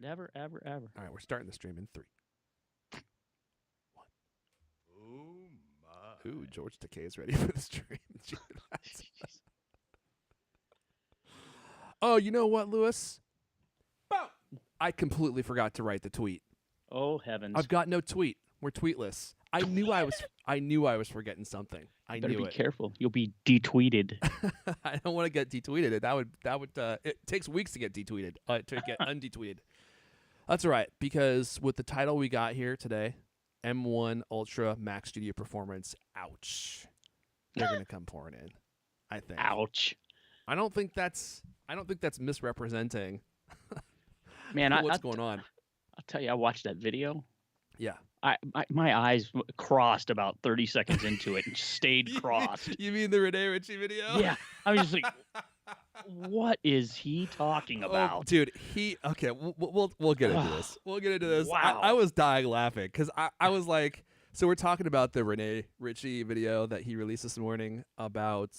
Never, ever, ever. All right, we're starting the stream in 3, 1. Oh my. Ooh, George Takei is ready for the stream. Oh, you know what, Lewis? I completely forgot to write the tweet. Oh heavens! I've got no tweet. We're tweetless. I knew I was forgetting something. I Better knew be it. careful. You'll be detweeted. I don't want to get detweeted. That would. It takes weeks to get detweeted. To get undetweeted. That's all right, because with the title we got here today, M1 Ultra Mac Studio Performance. Ouch. They're gonna come pouring in. I think. Ouch. I don't think that's misrepresenting. Man, what's going on. I'll tell you, I watched that video. Yeah. My eyes crossed about 30 seconds into it and stayed crossed. You mean the Rene Ritchie video? Yeah. I was just like, what is he talking about? Oh, dude, okay, we'll get into this. We'll get into this. Wow. I was dying laughing because I was like, so we're talking about the Rene Ritchie video that he released this morning about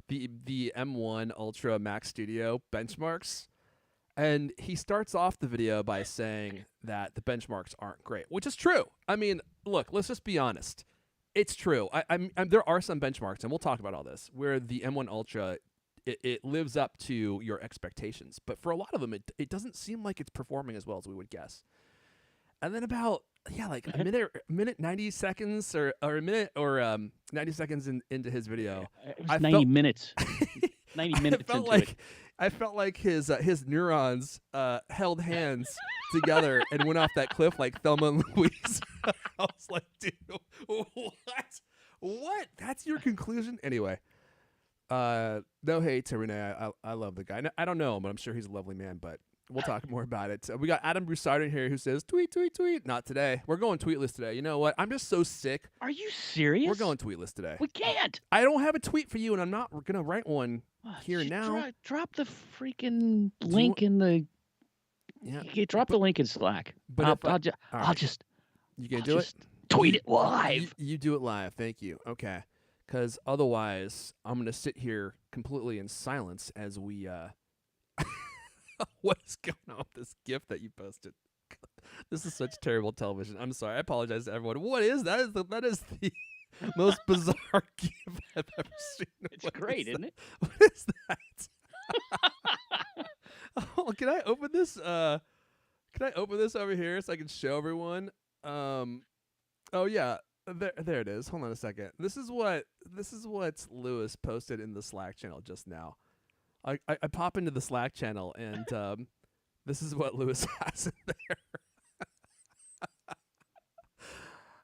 the M1 Ultra Mac Studio benchmarks. And he starts off the video by saying that the benchmarks aren't great, which is true. I mean, look, let's just be honest. It's true. There are some benchmarks, and we'll talk about all this, where the M1 Ultra, it lives up to your expectations. But for a lot of them, it doesn't seem like it's performing as well as we would guess. And then about, like a minute 90 seconds or a minute or 90 seconds into his video. It was 90 minutes. 90 minutes into it. I felt like his neurons held hands together and went off that cliff like Thelma and Louise. I was like, dude, what? What? That's your conclusion? Anyway, no hate to Rene. I love the guy. I don't know him, but I'm sure he's a lovely man, but we'll talk more about it. We got Adam Broussard in here who says, tweet, tweet, tweet. Not today. We're going tweetless today. You know what? I'm just so sick. Are you serious? We're going tweetless today. We can't. I don't have a tweet for you, and I'm not going to write one here now. Drop the freaking link in the. Yeah, drop the link in Slack. But I'll just. You can do it. Tweet it live. You do it live. Thank you. Okay, because otherwise I'm going to sit here completely in silence as we. What is going on with this GIF that you posted? This is such terrible television. I'm sorry. I apologize to everyone. What is that? That is the most bizarre GIF I've ever seen. It's great, isn't it? What is that? Oh, can I open this? Can I open this over here so I can show everyone? Oh yeah, there it is. Hold on a second. This is what Lewis posted in the Slack channel just now. I pop into the Slack channel and this is what Lewis has in there.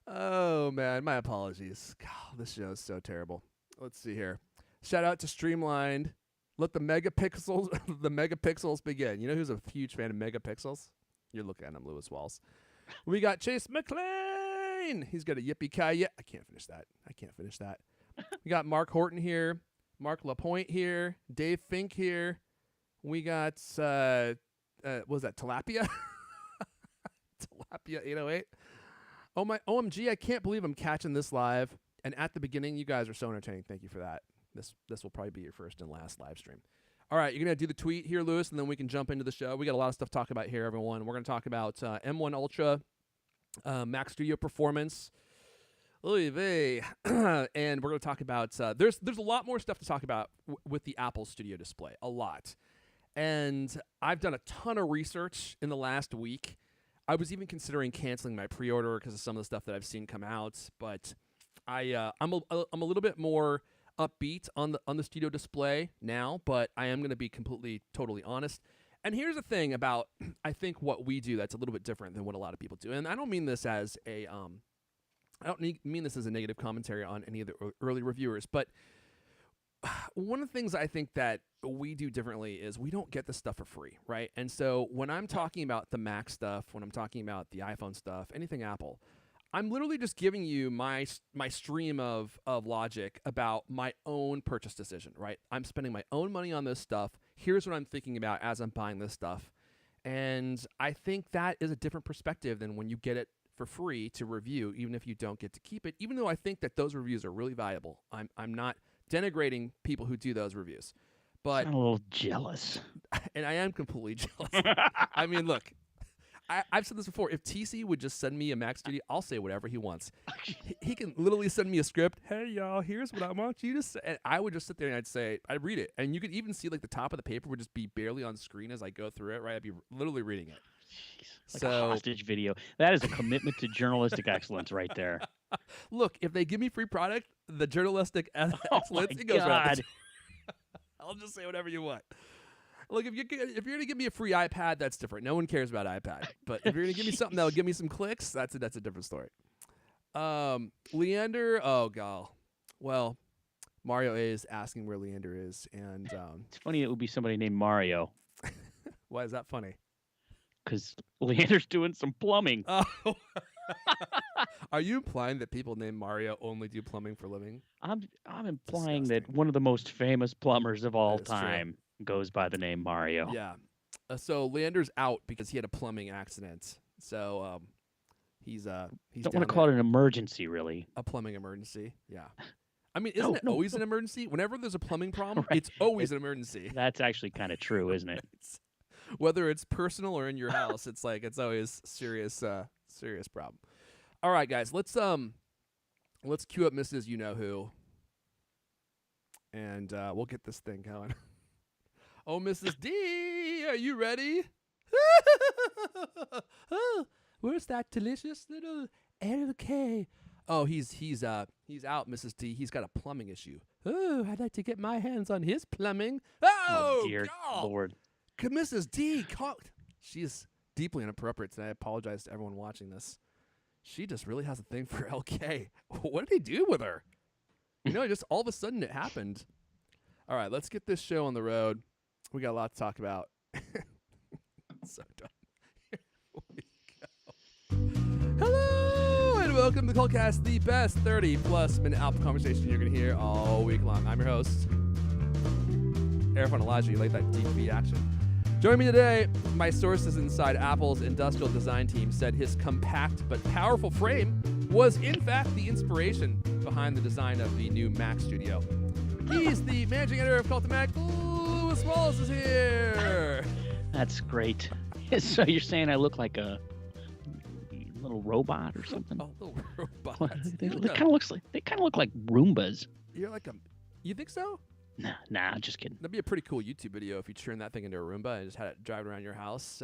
Oh man, my apologies. God, this show is so terrible. Let's see here. Shout out to Streamlined. Let the megapixels begin. You know who's a huge fan of megapixels? You're looking at him, Lewis Walls. We got Chase McLean. He's got a yippee-ki-yay. I can't finish that. We got Mark Horton here. Mark Lapointe here. Dave Fink here. We got, what was that, Tilapia? Tilapia 808. Oh, my OMG, I can't believe I'm catching this live. And at the beginning, you guys are so entertaining. Thank you for that. This will probably be your first and last live stream. All right, you're going to do the tweet here, Lewis, and then we can jump into the show. We got a lot of stuff to talk about here, everyone. We're going to talk about M1 Ultra, Mac Studio Performance, and we're going to talk about there's a lot more stuff to talk about with the Apple Studio Display, a lot. And I've done a ton of research in the last week. I was even considering canceling my pre-order because of some of the stuff that I've seen come out, but I'm a little bit more upbeat on the Studio Display now, but I am going to be totally honest. And here's the thing about I think what we do that's a little bit different than what a lot of people do. And I don't mean this as a negative commentary on any of the early reviewers, but one of the things I think that we do differently is we don't get this stuff for free, right? And so when I'm talking about the Mac stuff, when I'm talking about the iPhone stuff, anything Apple, I'm literally just giving you my stream of logic about my own purchase decision, right? I'm spending my own money on this stuff. Here's what I'm thinking about as I'm buying this stuff. And I think that is a different perspective than when you get it for free to review, even if you don't get to keep it, even though I think that those reviews are really valuable. I'm not denigrating people who do those reviews. But I'm a little jealous. and I am completely jealous. I mean, look, I've said this before. If TC would just send me a Mac Studio, I'll say whatever he wants. He can literally send me a script. Hey, y'all, here's what I want you to say. And I would just sit there and I'd read it. And you could even see like the top of the paper would just be barely on screen as I go through it, right? I'd be literally reading it. Jeez, like a hostage video. That is a commitment to journalistic excellence right there. Look, if they give me free product, the journalistic excellence, it goes right God. out the door. I'll just say whatever you want. Look, if you're gonna give me a free iPad, that's different. No one cares about iPad. But if you're gonna give me something that'll give me some clicks, that's a different story. Leander, oh god. Well, Mario A is asking where Leander is, and It's funny it would be somebody named Mario, why is that funny? because Leander's doing some plumbing. Oh, are you implying that people named Mario only do plumbing for a living? I'm implying that Disgusting. one of the most famous plumbers of all That is true. time goes by the name Mario. Yeah. So Leander's out because he had a plumbing accident. So he's Don't down want to call it an emergency, really. a plumbing emergency. Yeah. I mean, isn't it No, always an emergency? Whenever there's a plumbing problem, Right. it's always an emergency. That's actually kind of true, isn't it? Whether it's personal or in your house, it's always serious problem. All right, guys, let's cue up Mrs. You Know Who, and we'll get this thing going. Oh, Mrs. D, are you ready? Oh, where's that delicious little LK? Oh, he's out, Mrs. D. He's got a plumbing issue. Oh, I'd like to get my hands on his plumbing. Oh, Dear God. Lord. Could Mrs. D she is deeply inappropriate today. I apologize to everyone watching this. She just really has a thing for LK. What did he do with her? Just all of a sudden it happened. All right, let's get this show on the road. We got a lot to talk about. So dumb. Here we go. Hello, and welcome to Cultcast, the best 30-plus minute Apple conversation you're going to hear all week long. I'm your host, Eric Elijah. You like that deep beat action? Joining me today, my sources inside Apple's industrial design team said his compact but powerful frame was in fact the inspiration behind the design of the new Mac Studio. He's the managing editor of Cult to Mac. Louis Wallace is here. That's great. So you're saying I look like a little robot or something? Oh, little robot. They kind of look like Roombas. You're like a. You think so? Nah, just kidding. That'd be a pretty cool YouTube video if you turned that thing into a Roomba and just had it driving around your house,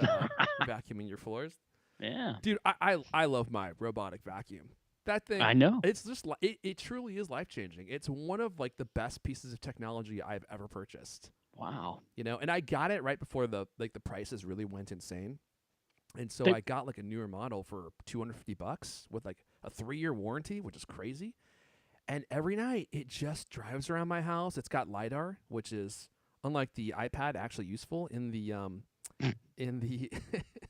vacuuming your floors. Yeah. Dude, I love my robotic vacuum. That thing, I know. it's just it truly is life changing. It's one of like the best pieces of technology I've ever purchased. Wow. And I got it right before the prices really went insane. And so I got like a newer model for $250 with like a 3-year warranty, which is crazy. And every night it just drives around my house. It's got LiDAR, which is unlike the iPad, actually useful in the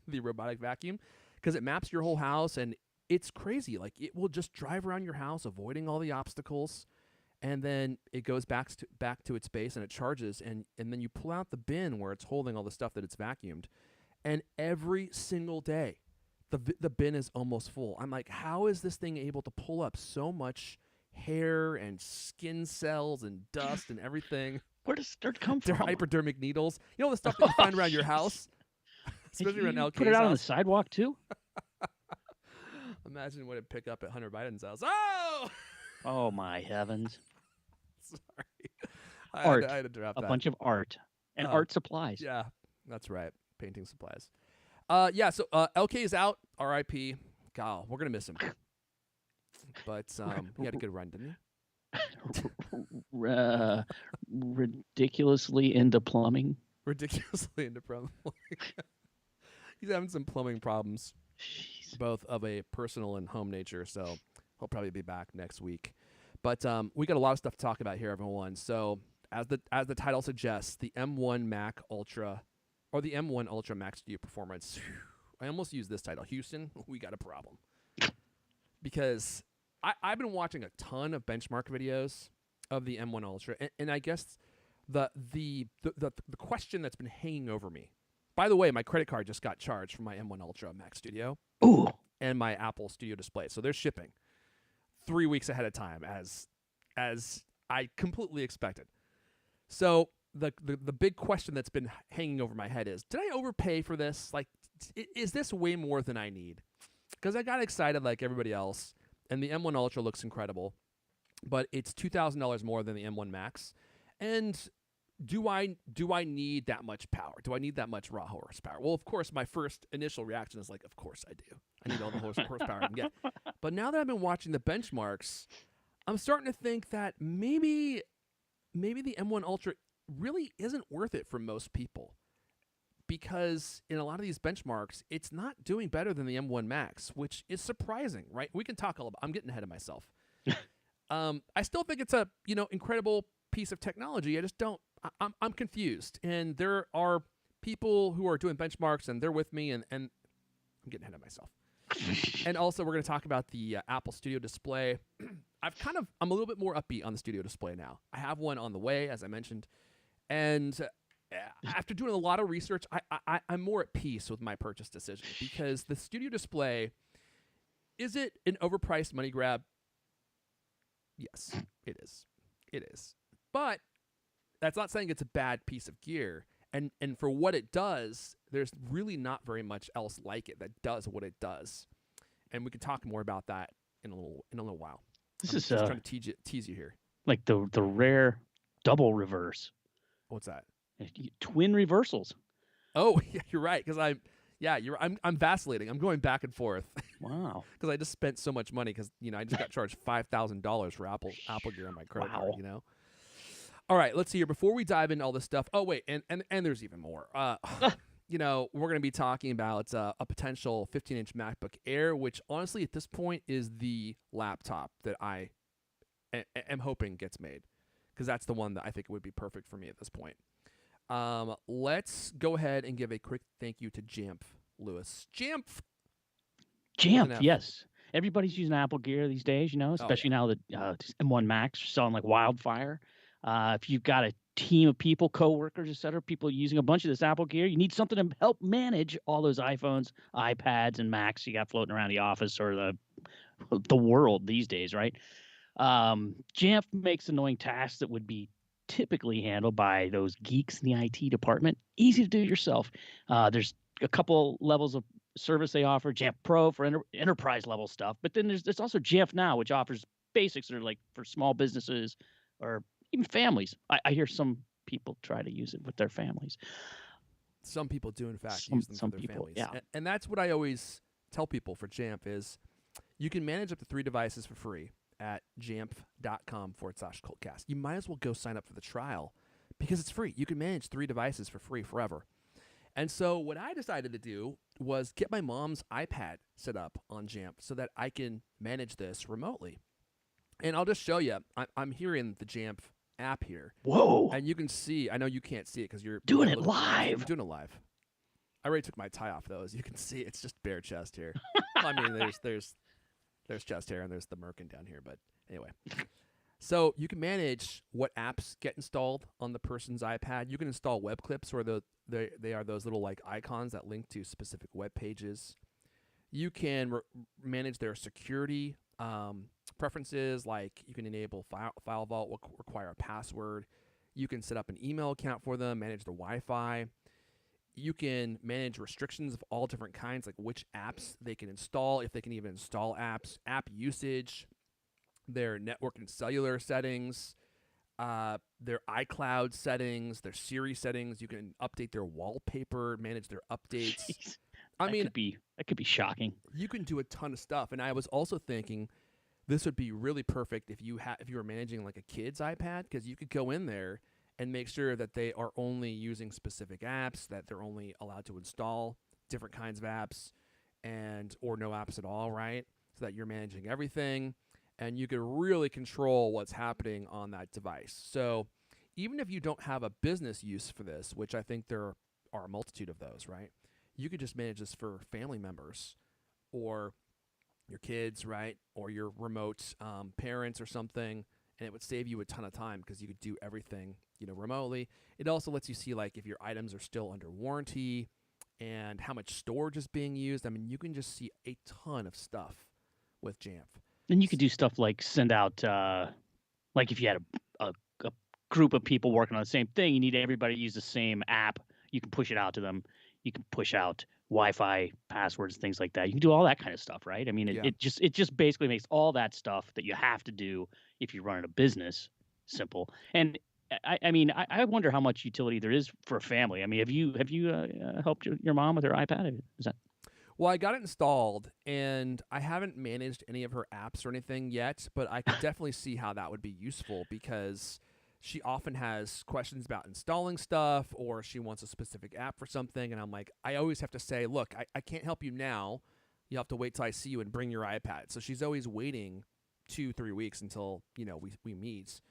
the robotic vacuum, because it maps your whole house, and it's crazy. Like it will just drive around your house, avoiding all the obstacles, and then it goes back to its base and it charges, and then you pull out the bin where it's holding all the stuff that it's vacuumed, and every single day, the bin is almost full. I'm like, how is this thing able to pull up so much hair and skin cells and dust and everything? Where does dirt come They're from? hypodermic needles. You know the stuff that you find around your house? Especially around You LK's put it out on the house. sidewalk too? Imagine what it'd pick up at Hunter Biden's house. Oh! Oh my heavens. Sorry. Art. I had to drop A that. bunch of art and Oh, art supplies. Yeah, that's right. Painting supplies. So LK is out. R.I.P. God, we're going to miss him. But he had a good run, didn't he? Ridiculously into plumbing. Ridiculously into plumbing. He's having some plumbing problems, Jeez. both of a personal and home nature, so he'll probably be back next week. But we got a lot of stuff to talk about here, everyone. So as the title suggests, the M1 Mac Ultra, or the M1 Ultra Mac Studio Performance. I almost used this title. Houston, we got a problem. Because I've been watching a ton of benchmark videos of the M1 Ultra, and I guess the question that's been hanging over me. By the way, my credit card just got charged for my M1 Ultra Mac Studio. Ooh. And my Apple Studio Display. So they're shipping 3 weeks ahead of time, as I completely expected. So the big question that's been hanging over my head is, did I overpay for this? Like, is this way more than I need? Because I got excited like everybody else, and the M1 Ultra looks incredible, but it's $2,000 more than the M1 Max. And do I need that much power? Do I need that much raw horsepower? Well, of course, my first initial reaction is like, of course I do. I need all the horsepower I can get. But now that I've been watching the benchmarks, I'm starting to think that maybe the M1 Ultra really isn't worth it for most people, because in a lot of these benchmarks, it's not doing better than the M1 Max, which is surprising, right? We can talk all about. I'm getting ahead of myself. I still think it's a incredible piece of technology. I just don't. I'm confused, and there are people who are doing benchmarks, and they're with me, and I'm getting ahead of myself. And also, we're going to talk about the Apple Studio Display. I'm a little bit more upbeat on the Studio Display now. I have one on the way, as I mentioned, and after doing a lot of research, I'm more at peace with my purchase decision, because the Studio Display, is it an overpriced money grab? Yes, it is. It is. But that's not saying it's a bad piece of gear. And for what it does, there's really not very much else like it that does what it does. And we can talk more about that in a little while. This I'm is just trying to tease you here. like the rare double reverse. What's that? Twin reversals. Oh, yeah, you're right. Because I'm vacillating. I'm going back and forth. Wow. Because I just spent so much money. Because I just got charged $5,000 for Apple Gear on my credit card. All right, let's see here. Before we dive into all this stuff. Oh wait, and there's even more. We're going to be talking about a potential 15-inch MacBook Air, which honestly at this point is the laptop that I am hoping gets made, because that's the one that I think would be perfect for me at this point. Let's go ahead and give a quick thank you to Jamf, Lewis. Jamf, yes. Everybody's using Apple Gear these days, especially now that M1 Max are selling like wildfire. If you've got a team of people, coworkers, etc., people using a bunch of this Apple Gear, you need something to help manage all those iPhones, iPads, and Macs you got floating around the office or the world these days, right? Jamf makes annoying tasks that would be typically handled by those geeks in the IT department easy to do yourself. There's a couple levels of service they offer: Jamf Pro for enterprise level stuff, but then there's also Jamf Now, which offers basics that are like for small businesses or even families. I hear some people try to use it with their families. Some people do, in fact, use them for their families. Yeah. And that's what I always tell people for Jamf is you can manage up to 3 devices for free at jamf.com/cultcast. You might as well go sign up for the trial because it's free. You can manage 3 devices for free forever. And so what I decided to do was get my mom's iPad set up on Jamf so that I can manage this remotely. And I'll just show you. I'm here in the Jamf app here. Whoa. And you can see, I know you can't see it because you're doing it live. I'm doing it live. I already took my tie off though. As you can see, it's just bare chest here. I mean, there's chest hair and there's the merkin down here. But anyway, so you can manage what apps get installed on the person's iPad. You can install web clips, or they are those little like icons that link to specific web pages. You can manage their security preferences, like you can enable file vault, will require a password. You can set up an email account for them, manage the Wi-Fi. You can manage restrictions of all different kinds, like which apps they can install, if they can even install apps, app usage, their network and cellular settings, their iCloud settings, their Siri settings. You can update their wallpaper, manage their updates. Jeez. That could be shocking. You can do a ton of stuff. And I was also thinking this would be really perfect if you were managing like a kid's iPad, because you could go in there and make sure that they are only using specific apps, that they're only allowed to install different kinds of apps or no apps at all, right? So that you're managing everything and you can really control what's happening on that device. So even if you don't have a business use for this, which I think there are a multitude of those, right? You could just manage this for family members or your kids, right? Or your remote parents or something, and it would save you a ton of time because you could do everything, remotely. It also lets you see like if your items are still under warranty and how much storage is being used. I mean, you can just see a ton of stuff with Jamf. And you could do stuff like send out, like if you had a group of people working on the same thing, you need everybody to use the same app. You can push it out to them. You can push out Wi-Fi passwords, things like that. You can do all that kind of stuff, right? I mean, Yeah. it just basically makes all that stuff that you have to do if you run a business simple. And I mean, I wonder how much utility there is for a family. I mean, have you helped your mom with her iPad? Is that Well, I got it installed, and I haven't managed any of her apps or anything yet, but I could definitely see how that would be useful because she often has questions about installing stuff or she wants a specific app for something. And I'm like, I always have to say, look, I can't help you now. You have to wait till I see you and bring your iPad. So she's always waiting 2-3 weeks until, we meet.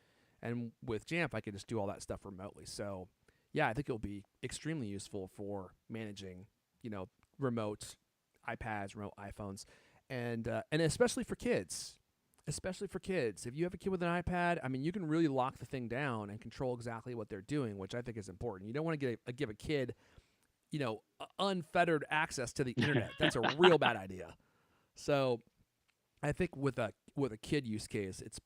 And with Jamf, I can just do all that stuff remotely. So, yeah, I think it'll be extremely useful for managing, remote iPads, remote iPhones, and especially for kids. Especially for kids. If you have a kid with an iPad, I mean, you can really lock the thing down and control exactly what they're doing, which I think is important. You don't want to give a kid, unfettered access to the internet. That's a real bad idea. So, I think with a kid use case, it's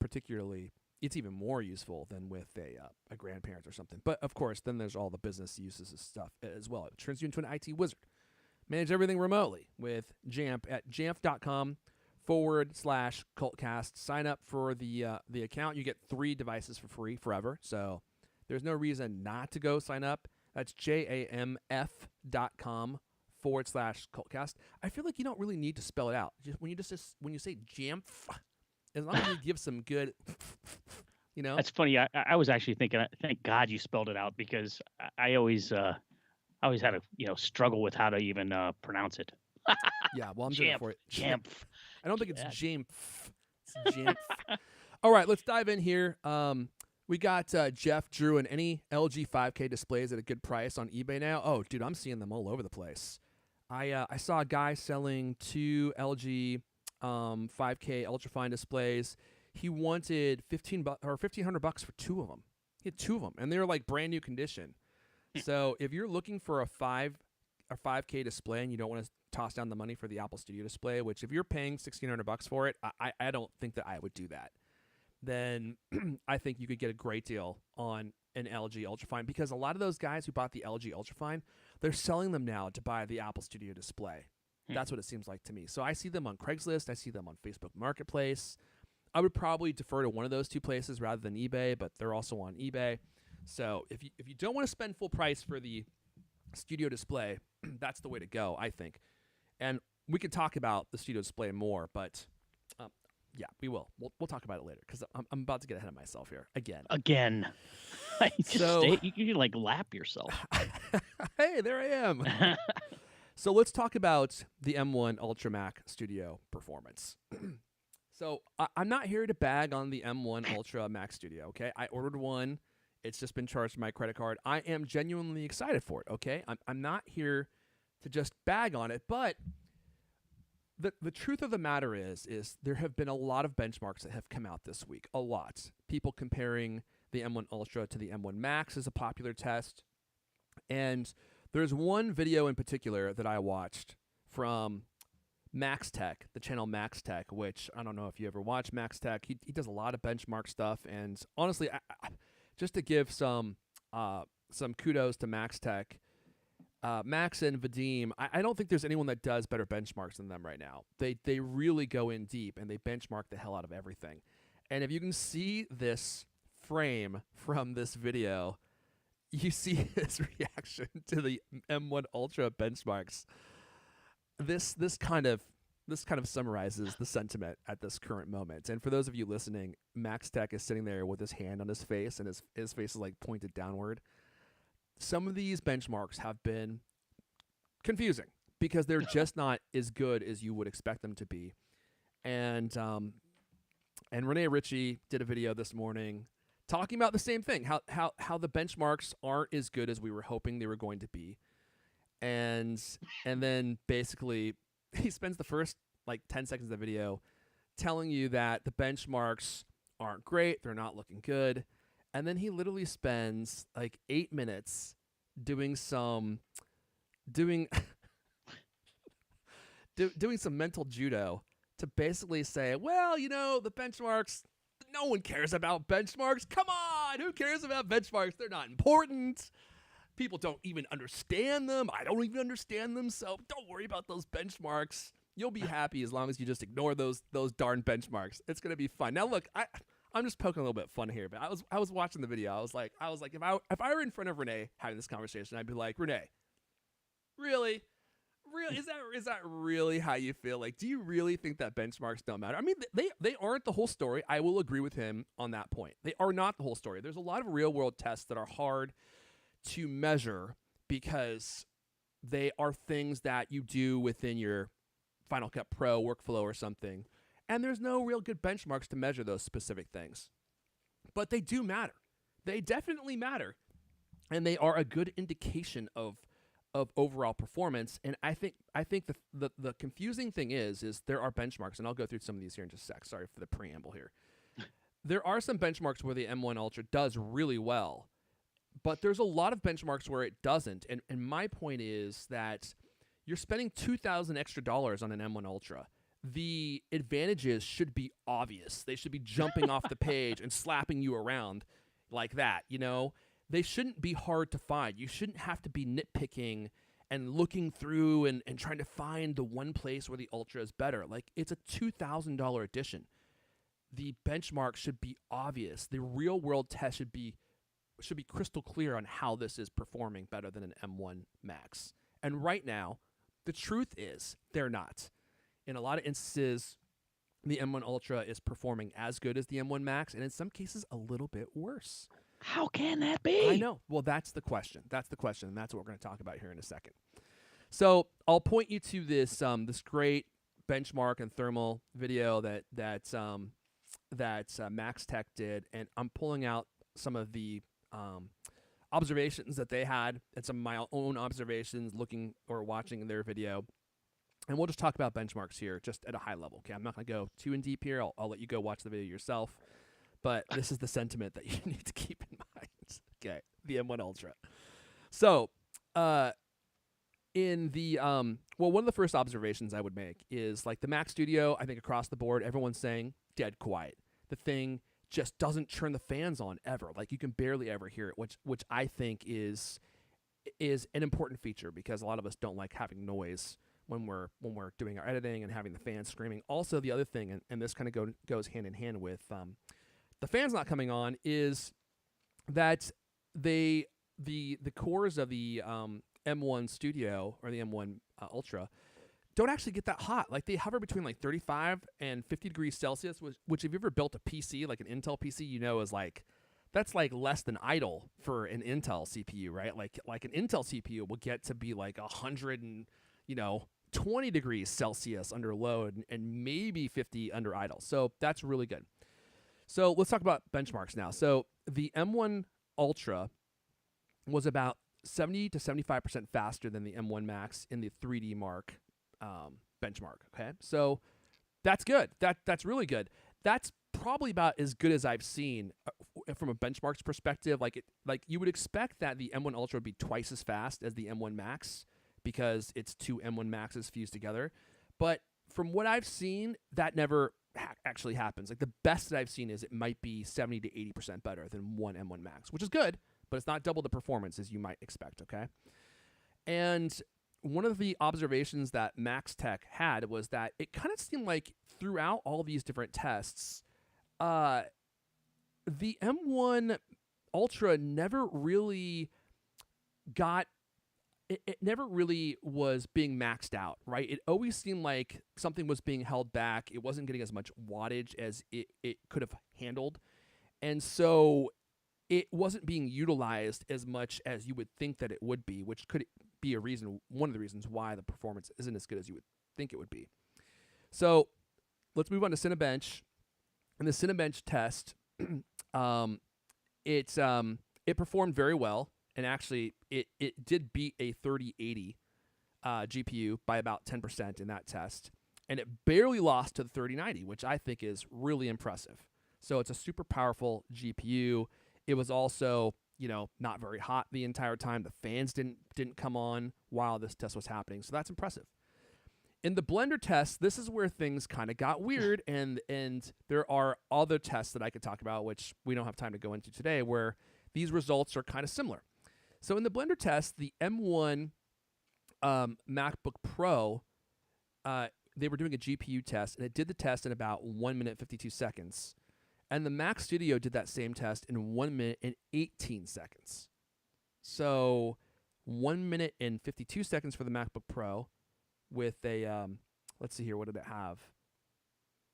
even more useful than with a grandparent or something. But of course, then there's all the business uses of stuff as well. It turns you into an IT wizard. Manage everything remotely with Jamf at jamf.com/cultcast. Sign up for the account. You get 3 devices for free forever. So there's no reason not to go sign up. That's jamf.com/cultcast. I feel like you don't really need to spell it out. When you say Jamf, as long as you give some good, That's funny. I was actually thinking, thank God you spelled it out because I always had to struggle with how to even pronounce it. Yeah, well, I'm doing it for you. Jamf. I don't think it's Jamf. It's Jamf. All right, let's dive in here. We got Jeff Drew and any LG 5K displays at a good price on eBay now. Oh, dude, I'm seeing them all over the place. I saw a guy selling 2 LG 5K ultrafine displays. He wanted $1,500 for 2 of them. He had 2 of them, and they were like brand new condition. So if you're looking for a 5K display and you don't want to toss down the money for the Apple Studio display, which if you're paying $1,600 for it, I don't think that I would do that. Then I think you could get a great deal on an LG Ultrafine because a lot of those guys who bought the LG Ultrafine, they're selling them now to buy the Apple Studio display. That's what it seems like to me. So I see them on Craigslist. I see them on Facebook Marketplace. I would probably defer to one of those 2 places rather than eBay, but they're also on eBay. So if you don't want to spend full price for the Studio display, that's the way to go, I think. And we could talk about the Studio display more, but yeah, we will. We'll talk about it later because I'm about to get ahead of myself here again. You can like lap yourself. Hey, there I am. So let's talk about the M1 Ultra Mac Studio performance. So I'm not here to bag on the M1 Ultra Mac Studio, okay? I ordered one. It's just been charged to my credit card. I am genuinely excited for it, okay? I'm not here to just bag on it, but the truth of the matter is there have been a lot of benchmarks that have come out this week. A lot. People comparing the M1 Ultra to the M1 Max is a popular test. And there's one video in particular that I watched from Max Tech, the channel Max Tech, which I don't know if you ever watch Max Tech. He does a lot of benchmark stuff. And honestly, just to give some kudos to Max Tech, Max and Vadim, I don't think there's anyone that does better benchmarks than them right now. They really go in deep and they benchmark the hell out of everything. And if you can see this frame from this video, you see his reaction to the M1 Ultra benchmarks. This kind of summarizes the sentiment at this current moment. And for those of you listening, Max Tech is sitting there with his hand on his face, and his face is like pointed downward. Some of these benchmarks have been confusing because they're just not as good as you would expect them to be. And Renee Ritchie did a video this morning talking about the same thing, how the benchmarks aren't as good as we were hoping they were going to be. And then basically he spends the first like 10 seconds of the video telling you that the benchmarks aren't great, they're not looking good. And then he literally spends like 8 minutes doing some mental judo to basically say, well, the benchmarks, no one cares about benchmarks. Come on. Who cares about benchmarks? They're not important. People don't even understand them. I don't even understand them, so don't worry about those benchmarks. You'll be happy as long as you just ignore those darn benchmarks. It's gonna be fun. Now look, I'm just poking a little bit of fun here, but I was watching the video. I was like, if I were in front of Renee having this conversation, I'd be like, Renee, really, is that really how you feel? Like, do you really think that benchmarks don't matter? I mean, they aren't the whole story. I will agree with him on that point. They are not the whole story. There's a lot of real world tests that are hard to measure because they are things that you do within your Final Cut Pro workflow or something, and there's no real good benchmarks to measure those specific things. But they do matter. They definitely matter, and they are a good indication of overall performance. And I think the confusing thing is there are benchmarks, and I'll go through some of these here in just a sec. Sorry for the preamble here. There are some benchmarks where the M1 Ultra does really well, but there's a lot of benchmarks where it doesn't. And my point is that you're spending $2,000 extra on an M1 Ultra. The advantages should be obvious. They should be jumping off the page and slapping you around like that, you know? They shouldn't be hard to find. You shouldn't have to be nitpicking and looking through and trying to find the one place where the Ultra is better. Like, it's a $2,000 edition. The benchmark should be obvious. The real-world test should be crystal clear on how this is performing better than an M1 Max. And right now, the truth is they're not. In a lot of instances, the M1 Ultra is performing as good as the M1 Max, and in some cases, a little bit worse. How can that be? I know. Well, that's the question. And that's what we're going to talk about here in a second. So I'll point you to this this great benchmark and thermal video that Max Tech did, and I'm pulling out some of the observations that they had and some of my own observations looking or watching their video. And we'll just talk about benchmarks here just at a high level. Okay, I'm not going to go too in deep here. I'll let you go watch the video yourself. But this is the sentiment that you need to keep in mind. Okay, the M1 Ultra. So, in the one of the first observations I would make is like the Mac Studio. I think across the board, everyone's saying dead quiet. The thing just doesn't turn the fans on ever. Like, you can barely ever hear it, which I think is an important feature because a lot of us don't like having noise when we're doing our editing and having the fans screaming. Also, the other thing, and this kind of goes hand in hand with the fans not coming on, is that the cores of the M1 Studio or the M1 Ultra don't actually get that hot. Like, they hover between like 35 and 50 degrees Celsius, which if you ever built a PC, like an Intel PC, you know is like, that's like less than idle for an Intel CPU, right? Like an Intel CPU will get to be like 120 degrees Celsius under load and maybe 50 under idle. So that's really good. So let's talk about benchmarks now. So the M1 Ultra was about 70 to 75% faster than the M1 Max in the 3D Mark benchmark. Okay, so that's good. That's really good. That's probably about as good as I've seen from a benchmarks perspective. Like you would expect that the M1 Ultra would be twice as fast as the M1 Max because it's two M1 Maxes fused together. But from what I've seen, that never actually happens. Like, the best that I've seen is it might be 70 to 80% better than one M1 Max, which is good, but it's not double the performance as you might expect, okay? And one of the observations that Max Tech had was that it kind of seemed like throughout all these different tests, the M1 Ultra never really got it never really was being maxed out, right? It always seemed like something was being held back. It wasn't getting as much wattage as it could have handled. And so it wasn't being utilized as much as you would think that it would be, which could be one of the reasons why the performance isn't as good as you would think it would be. So let's move on to Cinebench. In the Cinebench test, it performed very well. And actually, it did beat a 3080 GPU by about 10% in that test. And it barely lost to the 3090, which I think is really impressive. So it's a super powerful GPU. It was also, not very hot the entire time. The fans didn't come on while this test was happening. So that's impressive. In the Blender test, this is where things kind of got weird, and there are other tests that I could talk about, which we don't have time to go into today, where these results are kind of similar. So in the Blender test, the M1 MacBook Pro, they were doing a GPU test, and it did the test in about 1 minute 52 seconds. And the Mac Studio did that same test in 1 minute and 18 seconds. So 1 minute and 52 seconds for the MacBook Pro with a, let's see here, what did it have?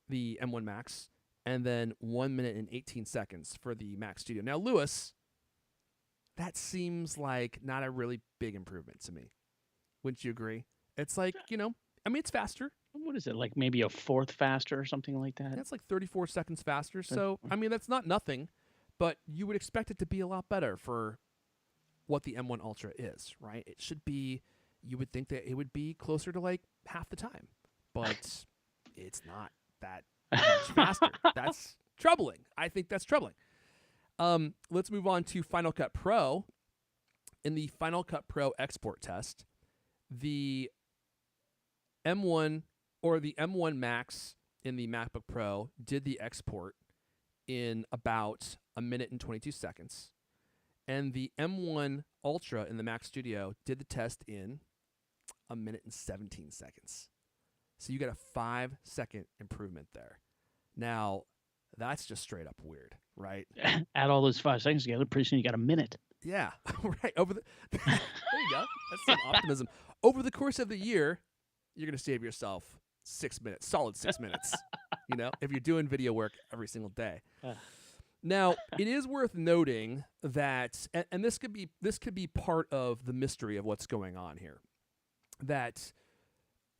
The M1 Max. And then 1 minute and 18 seconds for the Mac Studio. Now, Lewis, that seems like not a really big improvement to me. Wouldn't you agree? It's like, it's faster. What is it, like maybe a fourth faster or something like that? That's like 34 seconds faster. So, that's not nothing, but you would expect it to be a lot better for what the M1 Ultra is, right? It should be, you would think that it would be closer to like half the time, but it's not that much faster. That's troubling. I think that's troubling. Let's move on to Final Cut Pro. In the Final Cut Pro export test, the M1 or the M1 Max in the MacBook Pro did the export in about 1 minute and 22 seconds. And the M1 Ultra in the Mac Studio did the test in 1 minute and 17 seconds. So you get a 5-second improvement there. Now, that's just straight up weird, right? Add all those 5 seconds together, pretty soon you got a minute. Yeah, right. There you go. That's some optimism. Over the course of the year, you're going to save yourself 6 minutes, solid 6 minutes, if you're doing video work every single day. Now, it is worth noting that, and this could be part of the mystery of what's going on here, that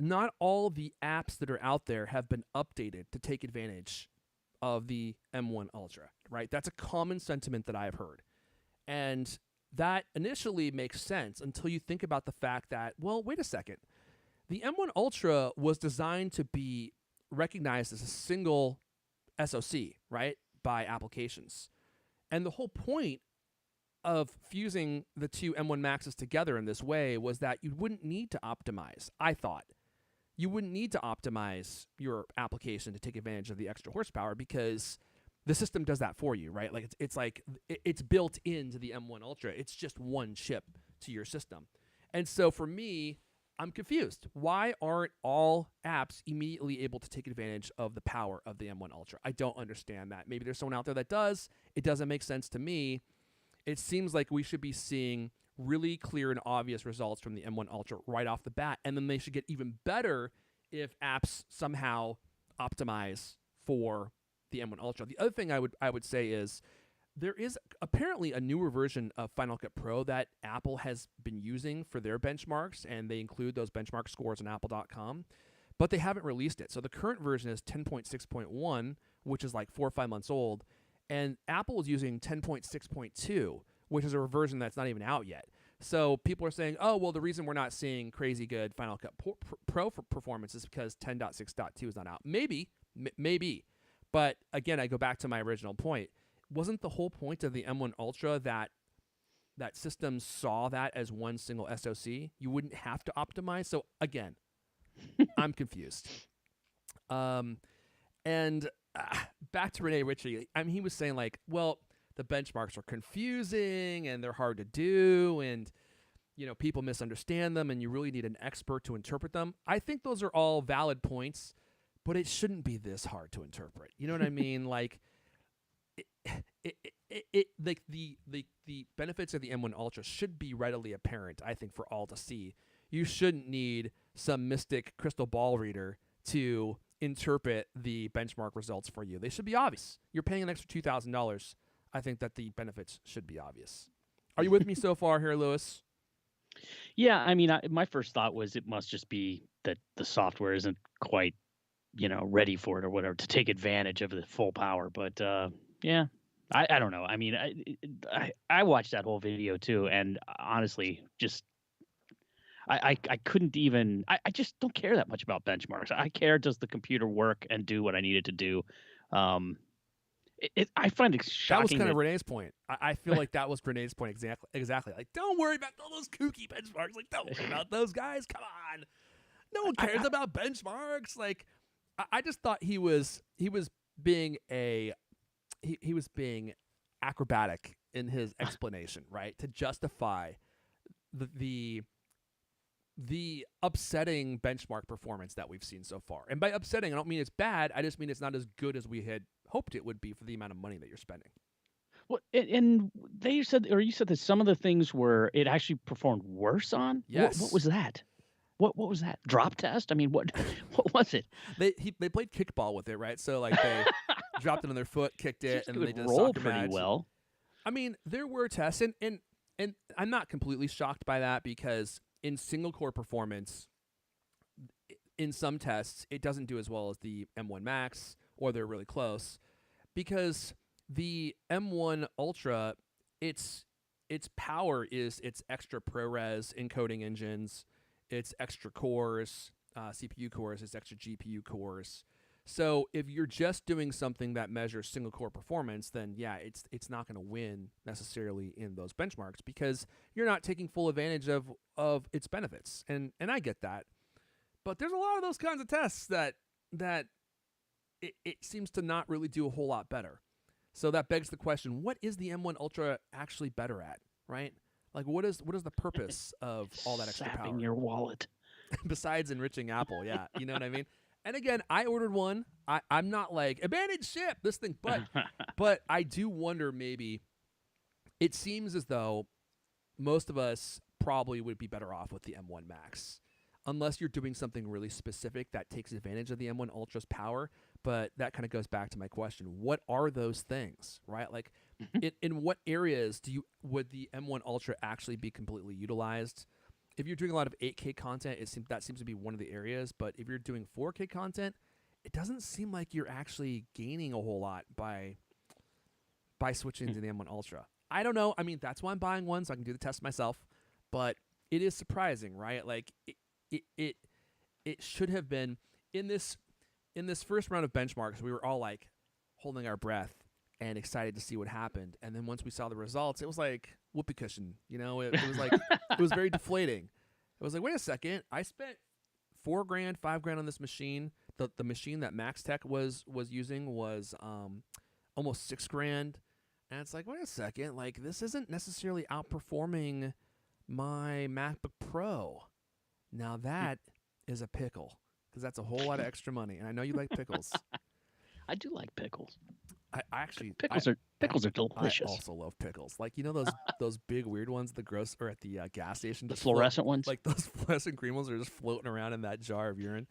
not all the apps that are out there have been updated to take advantage of the M1 Ultra, right? That's a common sentiment that I've heard. And that initially makes sense until you think about the fact that, well, wait a second. The M1 Ultra was designed to be recognized as a single SoC, right, by applications. And the whole point of fusing the two M1 Maxes together in this way was that you wouldn't need to optimize, I thought. You wouldn't need to optimize your application to take advantage of the extra horsepower because the system does that for you, right? Like it's built into the M1 Ultra. It's just one chip to your system. And so for me, I'm confused. Why aren't all apps immediately able to take advantage of the power of the M1 Ultra? I don't understand that. Maybe there's someone out there that does. It doesn't make sense to me. It seems like we should be seeing really clear and obvious results from the M1 Ultra right off the bat, and then they should get even better if apps somehow optimize for the M1 Ultra. The other thing I would say is there is apparently a newer version of Final Cut Pro that Apple has been using for their benchmarks, and they include those benchmark scores on apple.com, but they haven't released it. So the current version is 10.6.1, which is like 4 or 5 months old, and Apple is using 10.6.2, which is a version that's not even out yet. So people are saying, oh, well, the reason we're not seeing crazy good Final Cut Pro for performance is because 10.6.2 is not out. Maybe. But again, I go back to my original point. Wasn't the whole point of the M1 Ultra that systems saw that as one single SoC? You wouldn't have to optimize. So again, I'm confused. And back to Rene Ritchie. I mean, he was saying like, well, the benchmarks are confusing and they're hard to do, and people misunderstand them, and you really need an expert to interpret them. I think those are all valid points, but it shouldn't be this hard to interpret. You know what I mean? Like, like the benefits of the M1 Ultra should be readily apparent, I think, for all to see. You shouldn't need some mystic crystal ball reader to interpret the benchmark results for you. They should be obvious. You're paying an extra $2,000. I think that the benefits should be obvious. Are you with me so far here, Lewis? Yeah, I mean, my first thought was it must just be that the software isn't quite, ready for it or whatever to take advantage of the full power. But yeah, I don't know. I mean, I watched that whole video too, and honestly, just I couldn't even. I just don't care that much about benchmarks. I care, does the computer work and do what I need it to do. I find it shocking. That was kind of Renee's point. I feel like that was Renee's point exactly. Like, don't worry about all those kooky benchmarks. Like, don't worry about those guys. Come on. No one cares about benchmarks. Like, I just thought he was being he was being acrobatic in his explanation, right, to justify the upsetting benchmark performance that we've seen so far. And by upsetting, I don't mean it's bad. I just mean it's not as good as we had hoped it would be for the amount of money that you're spending. Well, and they said, or you said that some of the things were it actually performed worse on. Yes. What was that? What was that? Drop test? I mean, what was it? They played kickball with it, right? So like they dropped it on their foot, kicked it, and they did a roll soccer pretty match. well. I mean, there were tests, and I'm not completely shocked by that because in single core performance, in some tests, it doesn't do as well as the M1 Max, or they're really close, because the M1 Ultra, its power is its extra ProRes encoding engines, its extra cores, CPU cores, its extra GPU cores. So if you're just doing something that measures single core performance, then yeah, it's not going to win necessarily in those benchmarks because you're not taking full advantage of its benefits. And I get that. But there's a lot of those kinds of tests that it seems to not really do a whole lot better. So that begs the question, what is the M1 Ultra actually better at, right? Like what is the purpose of all that extra power? Sapping your wallet. Besides enriching Apple, yeah. You know what I mean? And again, I ordered one. I'm not like, abandoned ship, this thing. But I do wonder maybe, it seems as though most of us probably would be better off with the M1 Max. Unless you're doing something really specific that takes advantage of the M1 Ultra's power. But that kind of goes back to my question. What are those things, right? Like, in what areas would the M1 Ultra actually be completely utilized? If you're doing a lot of 8K content, that seems to be one of the areas. But if you're doing 4K content, it doesn't seem like you're actually gaining a whole lot by switching to the M1 Ultra. I don't know. I mean, that's why I'm buying one, so I can do the test myself. But it is surprising, right? Like, it should have been in this first round of benchmarks. We were all like holding our breath and excited to see what happened. And then once we saw the results, it was like whoopee cushion. You know, it was like it was very deflating. It was like, wait a second, I spent $4,000, $5,000 on this machine. The machine that Max Tech was using was almost $6,000, and it's like, wait a second, like this isn't necessarily outperforming my MacBook Pro. Now that is a pickle, because that's a whole lot of extra money, and I know you like pickles. I do like pickles. I actually pickles are delicious. I also love pickles. Like, you know those big weird ones at the gas station, the fluorescent ones. Like those fluorescent green ones are just floating around in that jar of urine.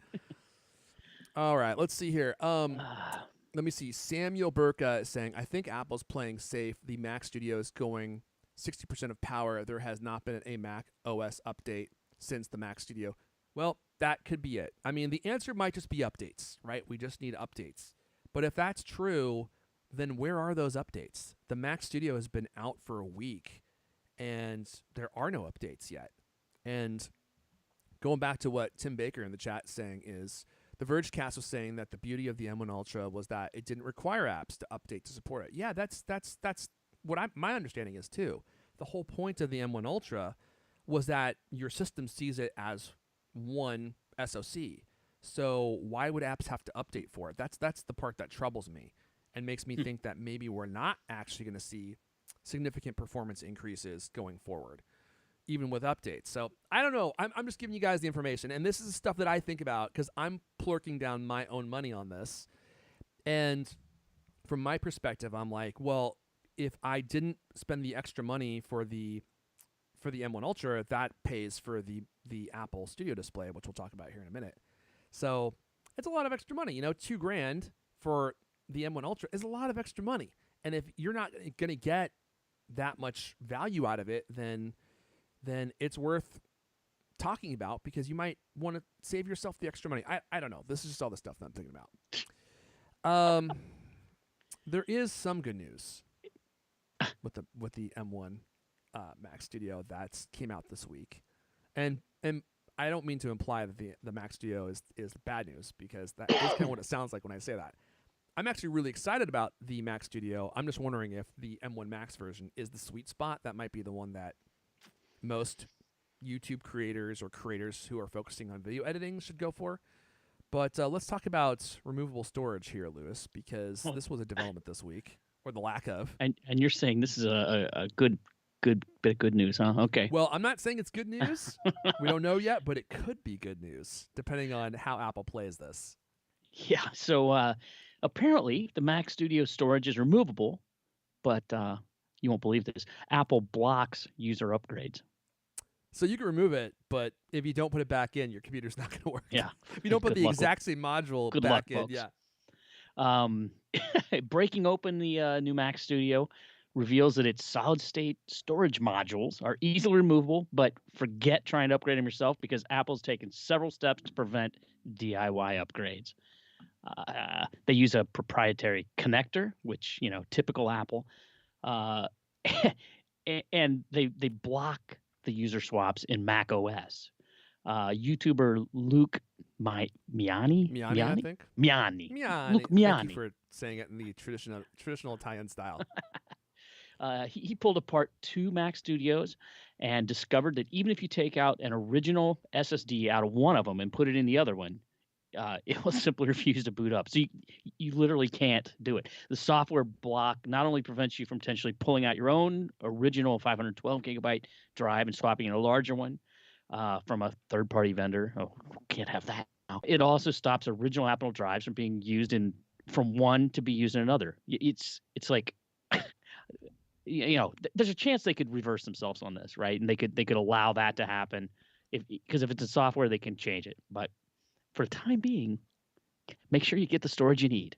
All right, let's see here. Let me see. Samuel Burka is saying, I think Apple's playing safe. The Mac Studio is going 60% of power. There has not been a Mac OS update since the Mac Studio. Well, that could be it. I mean, the answer might just be updates, right? We just need updates. But if that's true, then where are those updates? The Mac Studio has been out for a week, and there are no updates yet. And going back to what Tim Baker in the chat is saying is, the Vergecast was saying that the beauty of the M1 Ultra was that it didn't require apps to update to support it. Yeah, that's what my understanding is too. The whole point of the M1 Ultra was that your system sees it as one SoC. So why would apps have to update for it? That's the part that troubles me and makes me think that maybe we're not actually going to see significant performance increases going forward, even with updates. So I don't know. I'm just giving you guys the information. And this is stuff that I think about because I'm plurking down my own money on this. And from my perspective, I'm like, well, if I didn't spend the extra money for the M1 Ultra, that pays for the Apple Studio Display, which we'll talk about here in a minute. So it's a lot of extra money. You know, $2,000 for the M1 Ultra is a lot of extra money. And if you're not going to get that much value out of it, then it's worth talking about because you might want to save yourself the extra money. I don't know. This is just all the stuff that I'm thinking about. There is some good news with the M1 Mac Studio that came out this week, and I don't mean to imply that the Mac Studio is bad news because that is kind of what it sounds like when I say that. I'm actually really excited about the Mac Studio. I'm just wondering if the M1 Max version is the sweet spot. That might be the one that most YouTube creators or creators who are focusing on video editing should go for. But let's talk about removable storage here, Lewis, because this was a development this week, or the lack of. And you're saying this is a good bit of good news, huh? Okay. Well, I'm not saying it's good news. We don't know yet, but it could be good news, depending on how Apple plays this. Yeah. So apparently the Mac Studio storage is removable, but you won't believe this. Apple blocks user upgrades. So you can remove it, but if you don't put it back in, your computer's not going to work. Yeah. If you don't put the exact same module back in, folks. yeah. Breaking open the new Mac Studio reveals that its solid-state storage modules are easily removable, but forget trying to upgrade them yourself because Apple's taken several steps to prevent DIY upgrades. They use a proprietary connector, which, typical Apple, and they block the user swaps in Mac OS. YouTuber Luke Miani, I think. Miani. Luke Thank Miani. you for saying it in the traditional Italian style. He pulled apart 2 Mac Studios and discovered that even if you take out an original SSD out of one of them and put it in the other one, it will simply refuse to boot up. So you literally can't do it. The software block not only prevents you from potentially pulling out your own original 512 gigabyte drive and swapping in a larger one from a third-party vendor. Oh, can't have that now. It also stops original Apple drives from being used from one to be used in another. It's like, there's a chance they could reverse themselves on this, right? And they could allow that to happen because if it's a software, they can change it. But for the time being, make sure you get the storage you need.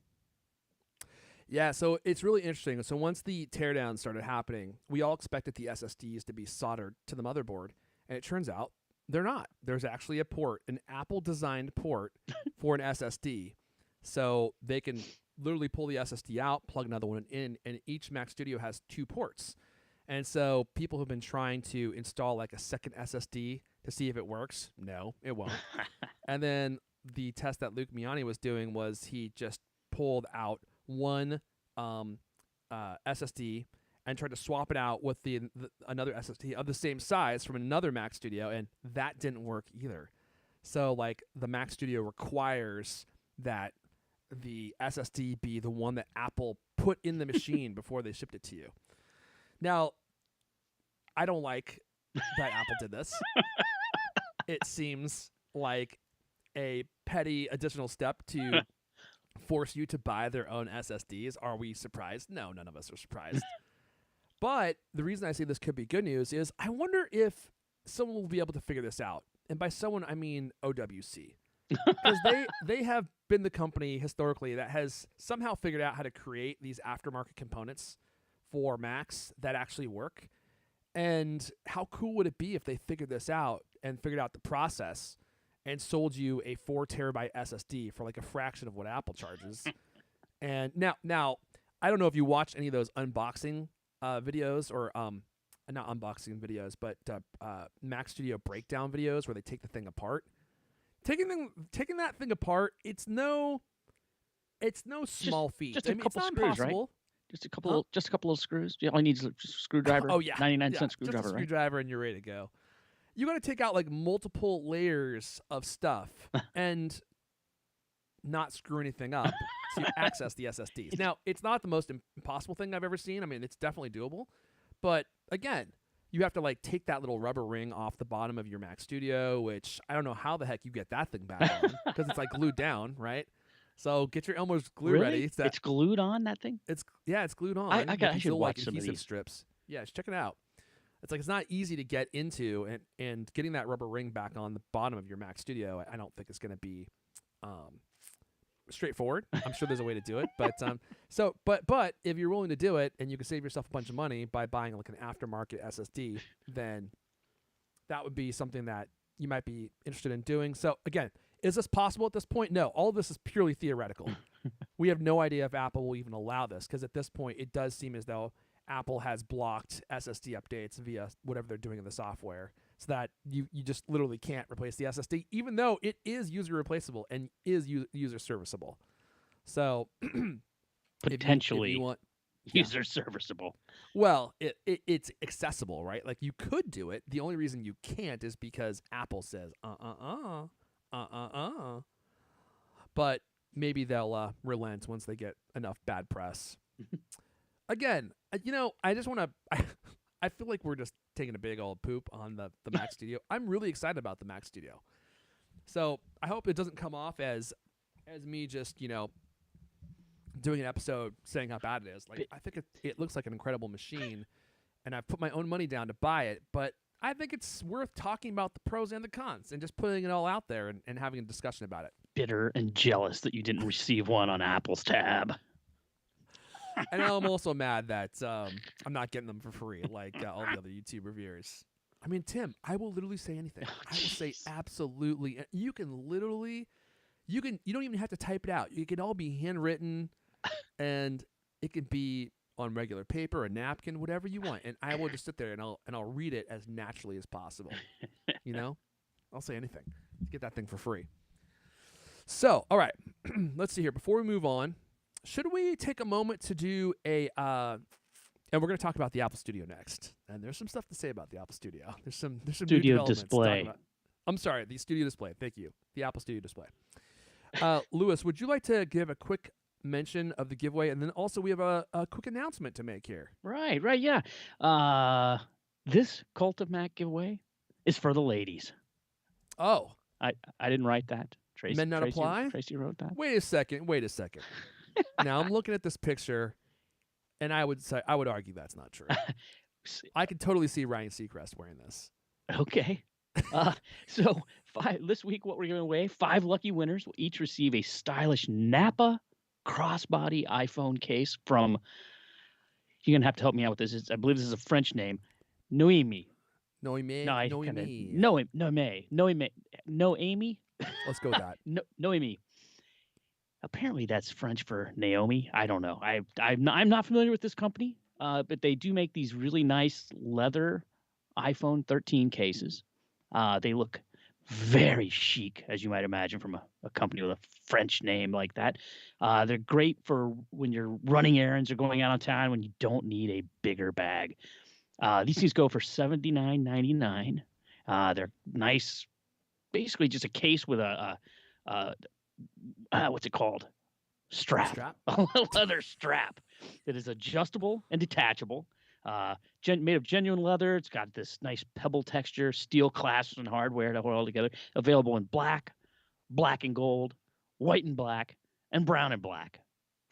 Yeah, so it's really interesting. So once the teardown started happening, we all expected the SSDs to be soldered to the motherboard, and it turns out they're not. There's actually a port, an Apple-designed port for an SSD. So they can literally pull the SSD out, plug another one in, and each Mac Studio has 2 ports. And so people have been trying to install like a second SSD to see if it works. No, it won't. And then the test that Luke Miani was doing was he just pulled out one SSD and tried to swap it out with another SSD of the same size from another Mac Studio, and that didn't work either. So like the Mac Studio requires that the SSD be the one that Apple put in the machine before they shipped it to you. Now, I don't like that Apple did this. It seems like a petty additional step to force you to buy their own SSDs. Are we surprised? No, none of us are surprised. But the reason I say this could be good news is I wonder if someone will be able to figure this out. And by someone, I mean OWC. Because they have been the company historically that has somehow figured out how to create these aftermarket components for Macs that actually work. And how cool would it be if they figured this out and figured out the process and sold you a 4 terabyte SSD for like a fraction of what Apple charges? And now, I don't know if you watched any of those unboxing videos or not unboxing videos, but Mac Studio breakdown videos where they take the thing apart. Taking that thing apart, it's no small feat. Just a couple it's not screws, impossible. right? Just a couple of screws. Yeah, all you need is a screwdriver. Oh yeah, 99-cent screwdriver, just a right? screwdriver, and you're ready to go. You got to take out like multiple layers of stuff and not screw anything up to access the SSDs. Now, it's not the most impossible thing I've ever seen. I mean, it's definitely doable, but again, you have to like take that little rubber ring off the bottom of your Mac Studio, which I don't know how the heck you get that thing back on because it's like glued down, right? So get your Elmer's glue ready. It's glued on, that thing? It's glued on. I should watch like some of adhesive these. strips. Yeah, check it out. It's like it's not easy to get into, and getting that rubber ring back on the bottom of your Mac Studio, I don't think it's going to be straightforward. I'm sure there's a way to do it, but if you're willing to do it and you can save yourself a bunch of money by buying like an aftermarket SSD, then that would be something that you might be interested in doing. So again, is this possible at this point? No, all of this is purely theoretical. We have no idea if Apple will even allow this because at this point it does seem as though Apple has blocked SSD updates via whatever they're doing in the software, so that you just literally can't replace the SSD, even though it is user replaceable and is user serviceable. So potentially, if you want, user serviceable. Well, it's accessible, right? Like you could do it. The only reason you can't is because Apple says But maybe they'll relent once they get enough bad press. Again, I just want to. I feel like we're just taking a big old poop on the Mac Studio. I'm really excited about the Mac Studio. So I hope it doesn't come off as me just doing an episode saying how bad it is. Like I think it looks like an incredible machine, and I've put my own money down to buy it. But I think it's worth talking about the pros and the cons and just putting it all out there and having a discussion about it. Bitter and jealous that you didn't receive one on Apple's tab. And I'm also mad that I'm not getting them for free like all the other YouTube reviewers. I mean, Tim, I will literally say anything. I will say absolutely. You can literally, you don't even have to type it out. It can all be handwritten, and it can be on regular paper, a napkin, whatever you want. And I will just sit there and I'll read it as naturally as possible. I'll say anything to get that thing for free. So, all right, let's see here. Before we move on, should we take a moment to do and we're going to talk about the Apple Studio next. And there's some stuff to say about the Apple Studio. There's some Studio Display. I'm sorry, the Studio Display. Thank you. The Apple Studio Display. Lewis, would you like to give a quick mention of the giveaway? And then also we have a quick announcement to make here. Right, yeah. This Cult of Mac giveaway is for the ladies. Oh. I didn't write that. Men not apply? Tracy wrote that. Wait a second. Now I'm looking at this picture, and I would argue that's not true. I could totally see Ryan Seacrest wearing this. Okay. So this week, what we're giving away, 5 lucky winners will each receive a stylish Napa crossbody iPhone case from, you're going to have to help me out with this. I believe this is a French name, Noemi. Noemi. Let's go with that. Noemi. Apparently that's French for Naomi. I don't know. I'm not familiar with this company, but they do make these really nice leather iPhone 13 cases. They look very chic, as you might imagine, from a company with a French name like that. They're great for when you're running errands or going out of town when you don't need a bigger bag. These things go for $79.99. They're nice, basically just a case with a what's it called? Strap. A leather strap that is adjustable and detachable. Made of genuine leather. It's got this nice pebble texture, steel clasps and hardware to hold all together. Available in black, black and gold, white and black, and brown and black.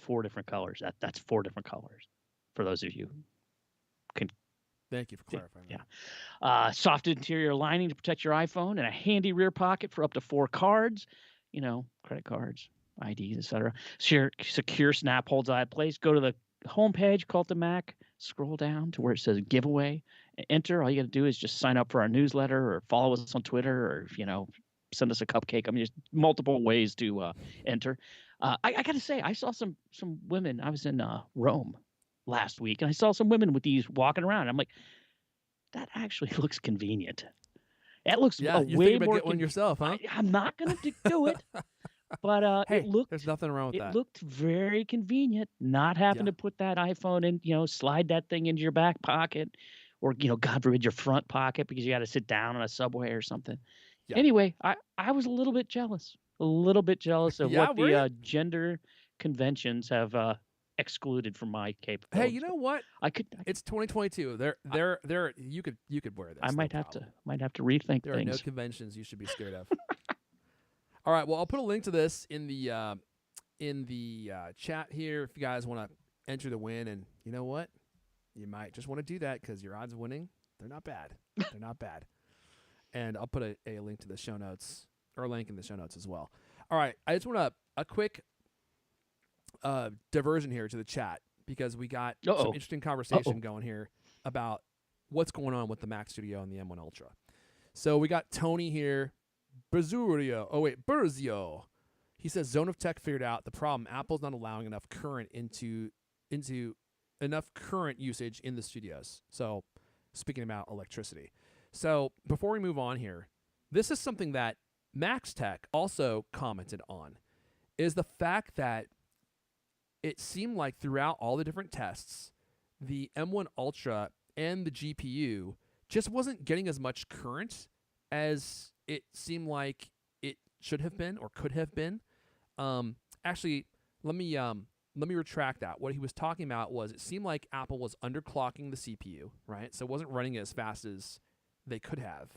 4 different colors. That's 4 different colors for those of you who can. Thank you for clarifying that. Yeah. Soft interior lining to protect your iPhone, and a handy rear pocket for up to 4 cards. Credit cards, IDs, etc. Secure snap holds at place. Go to the homepage, Cult of Mac, scroll down to where it says giveaway, enter. All you got to do is just sign up for our newsletter or follow us on Twitter or, send us a cupcake. I mean, there's multiple ways to enter. I got to say, I saw some women. I was in Rome last week, and I saw some women with these walking around. I'm like, that actually looks convenient. It looks you're way thinking about more getting one yourself, huh? I'm not going to do it, but hey, there's nothing wrong with that. It looked very convenient, not having to put that iPhone in, slide that thing into your back pocket, or God forbid your front pocket because you got to sit down on a subway or something. Yeah. Anyway, I was a little bit jealous of what the gender conventions have excluded from my capabilities. Hey, you know what? It's 2022. There. You could wear this. I might have to rethink there things. There are no conventions you should be scared of. All right. Well, I'll put a link to this in the chat here if you guys want to enter the win. And you know what? You might just want to do that because your odds of winning, they're not bad. They're not bad. And I'll put a link to the show notes or a link in the show notes as well. All right. I just want a quick diversion here to the chat because we got some interesting conversation going here about what's going on with the Mac Studio and the M1 Ultra. So we got Tony here, Berzio. He says Zone of Tech figured out the problem. Apple's not allowing enough current into enough current usage in the studios. So speaking about electricity. So before we move on here, this is something that Max Tech also commented on, is the fact that it seemed like throughout all the different tests, the M1 Ultra and the GPU just wasn't getting as much current as it seemed like it should have been or could have been. Actually, let me retract that. What he was talking about was it seemed like Apple was underclocking the CPU, right? So it wasn't running as fast as they could have,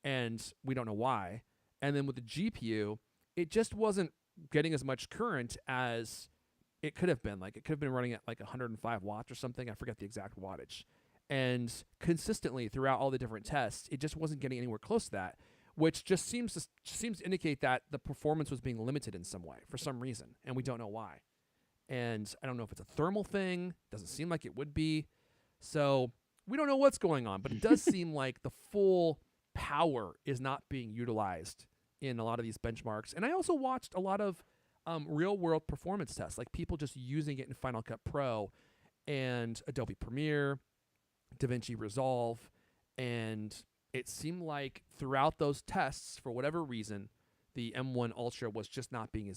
and we don't know why. And then with the GPU, it just wasn't getting as much current as it could have been. Like, it could have been running at like 105 watts or something. I forget the exact wattage. And consistently throughout all the different tests, it just wasn't getting anywhere close to that, which just seems to indicate that the performance was being limited in some way for some reason, and we don't know why. And I don't know if it's a thermal thing. Doesn't seem like it would be. So we don't know what's going on, but it does seem like the full power is not being utilized in a lot of these benchmarks. And I also watched a lot of real-world performance tests, like people just using it in Final Cut Pro and Adobe Premiere, DaVinci Resolve, and it seemed like throughout those tests, for whatever reason, the M1 Ultra was just not being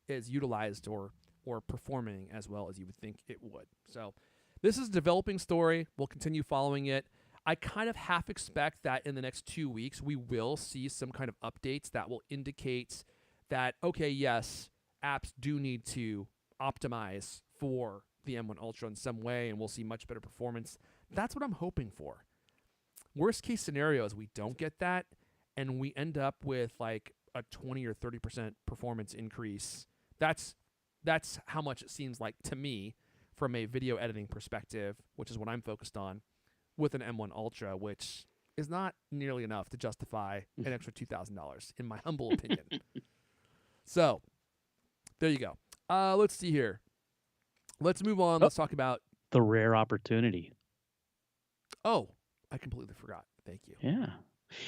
as utilized or performing as well as you would think it would. So this is a developing story. We'll continue following it. I kind of half expect that in the next 2 weeks, we will see some kind of updates that will indicate that, okay, yes, apps do need to optimize for the M1 Ultra in some way, and we'll see much better performance. That's what I'm hoping for. Worst case scenario is we don't get that, and we end up with like a 20 or 30% performance increase. That's how much it seems like to me from a video editing perspective, which is what I'm focused on, with an M1 Ultra, which is not nearly enough to justify an extra $2,000, in my humble opinion. So, there you go. Let's see here. Let's move on. Let's talk about the rare opportunity. Oh, I completely forgot. Thank you. Yeah.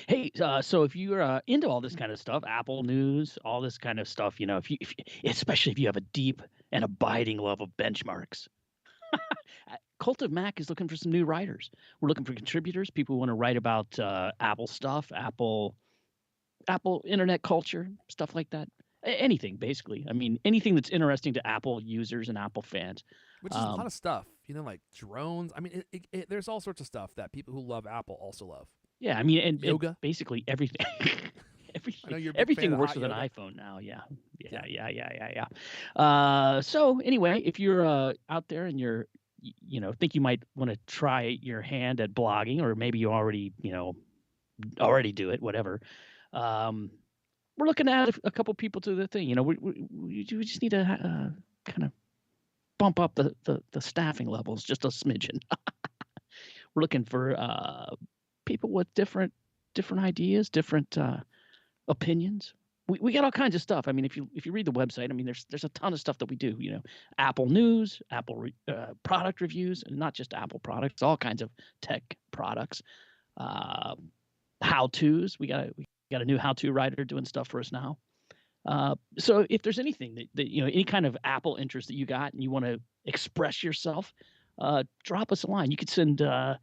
Hey, so if you're into all this kind of stuff, Apple news, all this kind of stuff, you know, especially if you have a deep and abiding love of benchmarks, Cult of Mac is looking for some new writers. We're looking for contributors, people who want to write about Apple stuff, Apple internet culture, stuff like that. Anything, basically. I mean, anything that's interesting to Apple users and Apple fans. Which is a lot of stuff, you know, like drones. I mean, there's all sorts of stuff that people who love Apple also love. Yeah, I mean, and yoga, basically everything. Everything, everything works with an iPhone now. Yeah. So anyway, if you're out there and you're, think you might want to try your hand at blogging, or maybe you already do it, whatever. We're looking at a couple people to the thing. We just need to kind of bump up the staffing levels just a smidgen. We're looking for people with different ideas, different opinions. We got all kinds of stuff. I mean, if you read the website, I mean, there's a ton of stuff that we do. Apple news, Apple product reviews, and not just Apple products, all kinds of tech products, how-tos. We got a new how-to writer doing stuff for us now. So if there's anything that any kind of Apple interest that you got and you want to express yourself, drop us a line. You could send. Let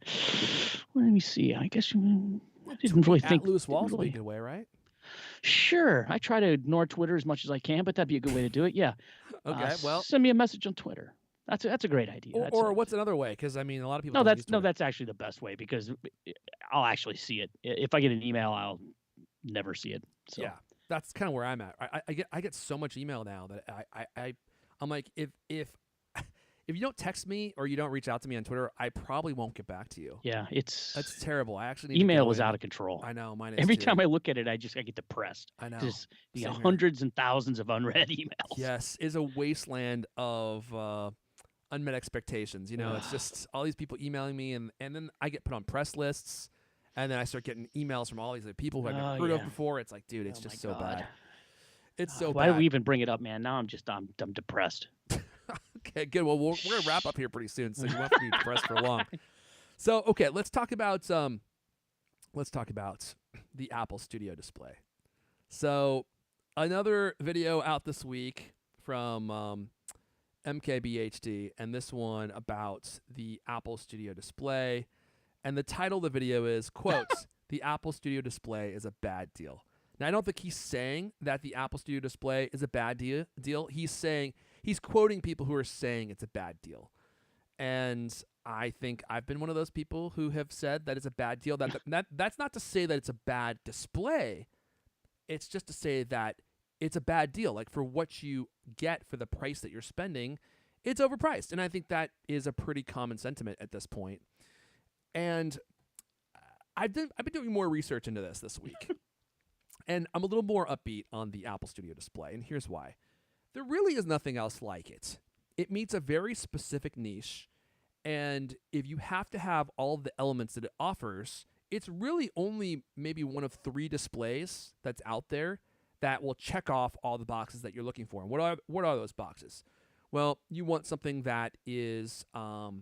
me see. I guess you didn't really think. Lewis Walls would be a good way, right? Sure. I try to ignore Twitter as much as I can, but that'd be a good way to do it. Yeah. Okay. Well, send me a message on Twitter. That's a great idea. Or what's another way? Because I mean, a lot of people. That's actually the best way, because I'll actually see it. If I get an email, I'll never see it. So. Yeah, that's kind of where I'm at. I get so much email now that I'm like, if you don't text me or you don't reach out to me on Twitter, I probably won't get back to you. Yeah, that's terrible. I actually need email is out of control. I know, mine is Every too. time I look at it, I get depressed. I know. Just hundreds and thousands of unread emails. Yes, is a wasteland of unmet expectations. It's just all these people emailing me, and then I get put on press lists, and then I start getting emails from all these people who I've never heard of before. It's like, dude, it's just so bad. It's so bad. Why do we even bring it up, man? Now I'm depressed. Okay, good. Well, we're gonna wrap up here pretty soon, so you won't have to be depressed for long. So, okay, let's talk about the Apple Studio Display. So, another video out this week from MKBHD, and this one about the Apple Studio Display. And the title of the video is, quote, "The Apple Studio Display is a bad deal." Now, I don't think he's saying that the Apple Studio Display is a bad deal. He's saying he's quoting people who are saying it's a bad deal. And I think I've been one of those people who have said that it's a bad deal. That's not to say that it's a bad display. It's just to say that it's a bad deal. Like, for what you get for the price that you're spending, it's overpriced. And I think that is a pretty common sentiment at this point. And I've been doing more research into this week. And I'm a little more upbeat on the Apple Studio display. And here's why. There really is nothing else like it. It meets a very specific niche. And if you have to have all of the elements that it offers, it's really only maybe one of 3 displays that's out there that will check off all the boxes that you're looking for. And what are those boxes? Well, you want something that is, 5K,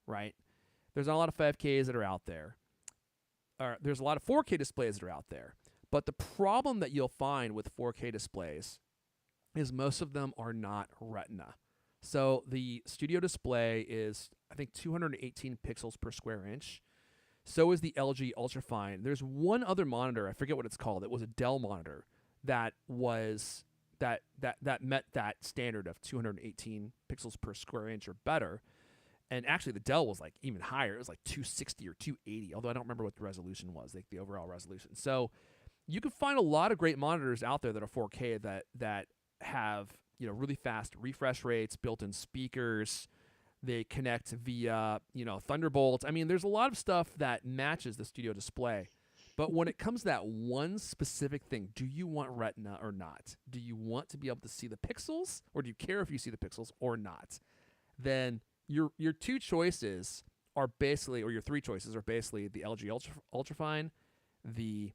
right? There's not a lot of 5Ks that are out there. There's a lot of 4K displays that are out there. But the problem that you'll find with 4K displays is most of them are not Retina. So the Studio display is, I think, 218 pixels per square inch. So is the LG Ultrafine. There's one other monitor, I forget what it's called. It was a Dell monitor that was that met that standard of 218 pixels per square inch or better. And actually, the Dell was like even higher. It was like 260 or 280, although I don't remember what the resolution was, like the overall resolution. So you can find a lot of great monitors out there that are 4K that have, really fast refresh rates, built-in speakers. They connect via, Thunderbolt. I mean, there's a lot of stuff that matches the Studio display. But when it comes to that one specific thing, do you want Retina or not? Do you want to be able to see the pixels, or do you care if you see the pixels or not? Then your 2 choices are basically, or your 3 choices are basically the LG Ultrafine, the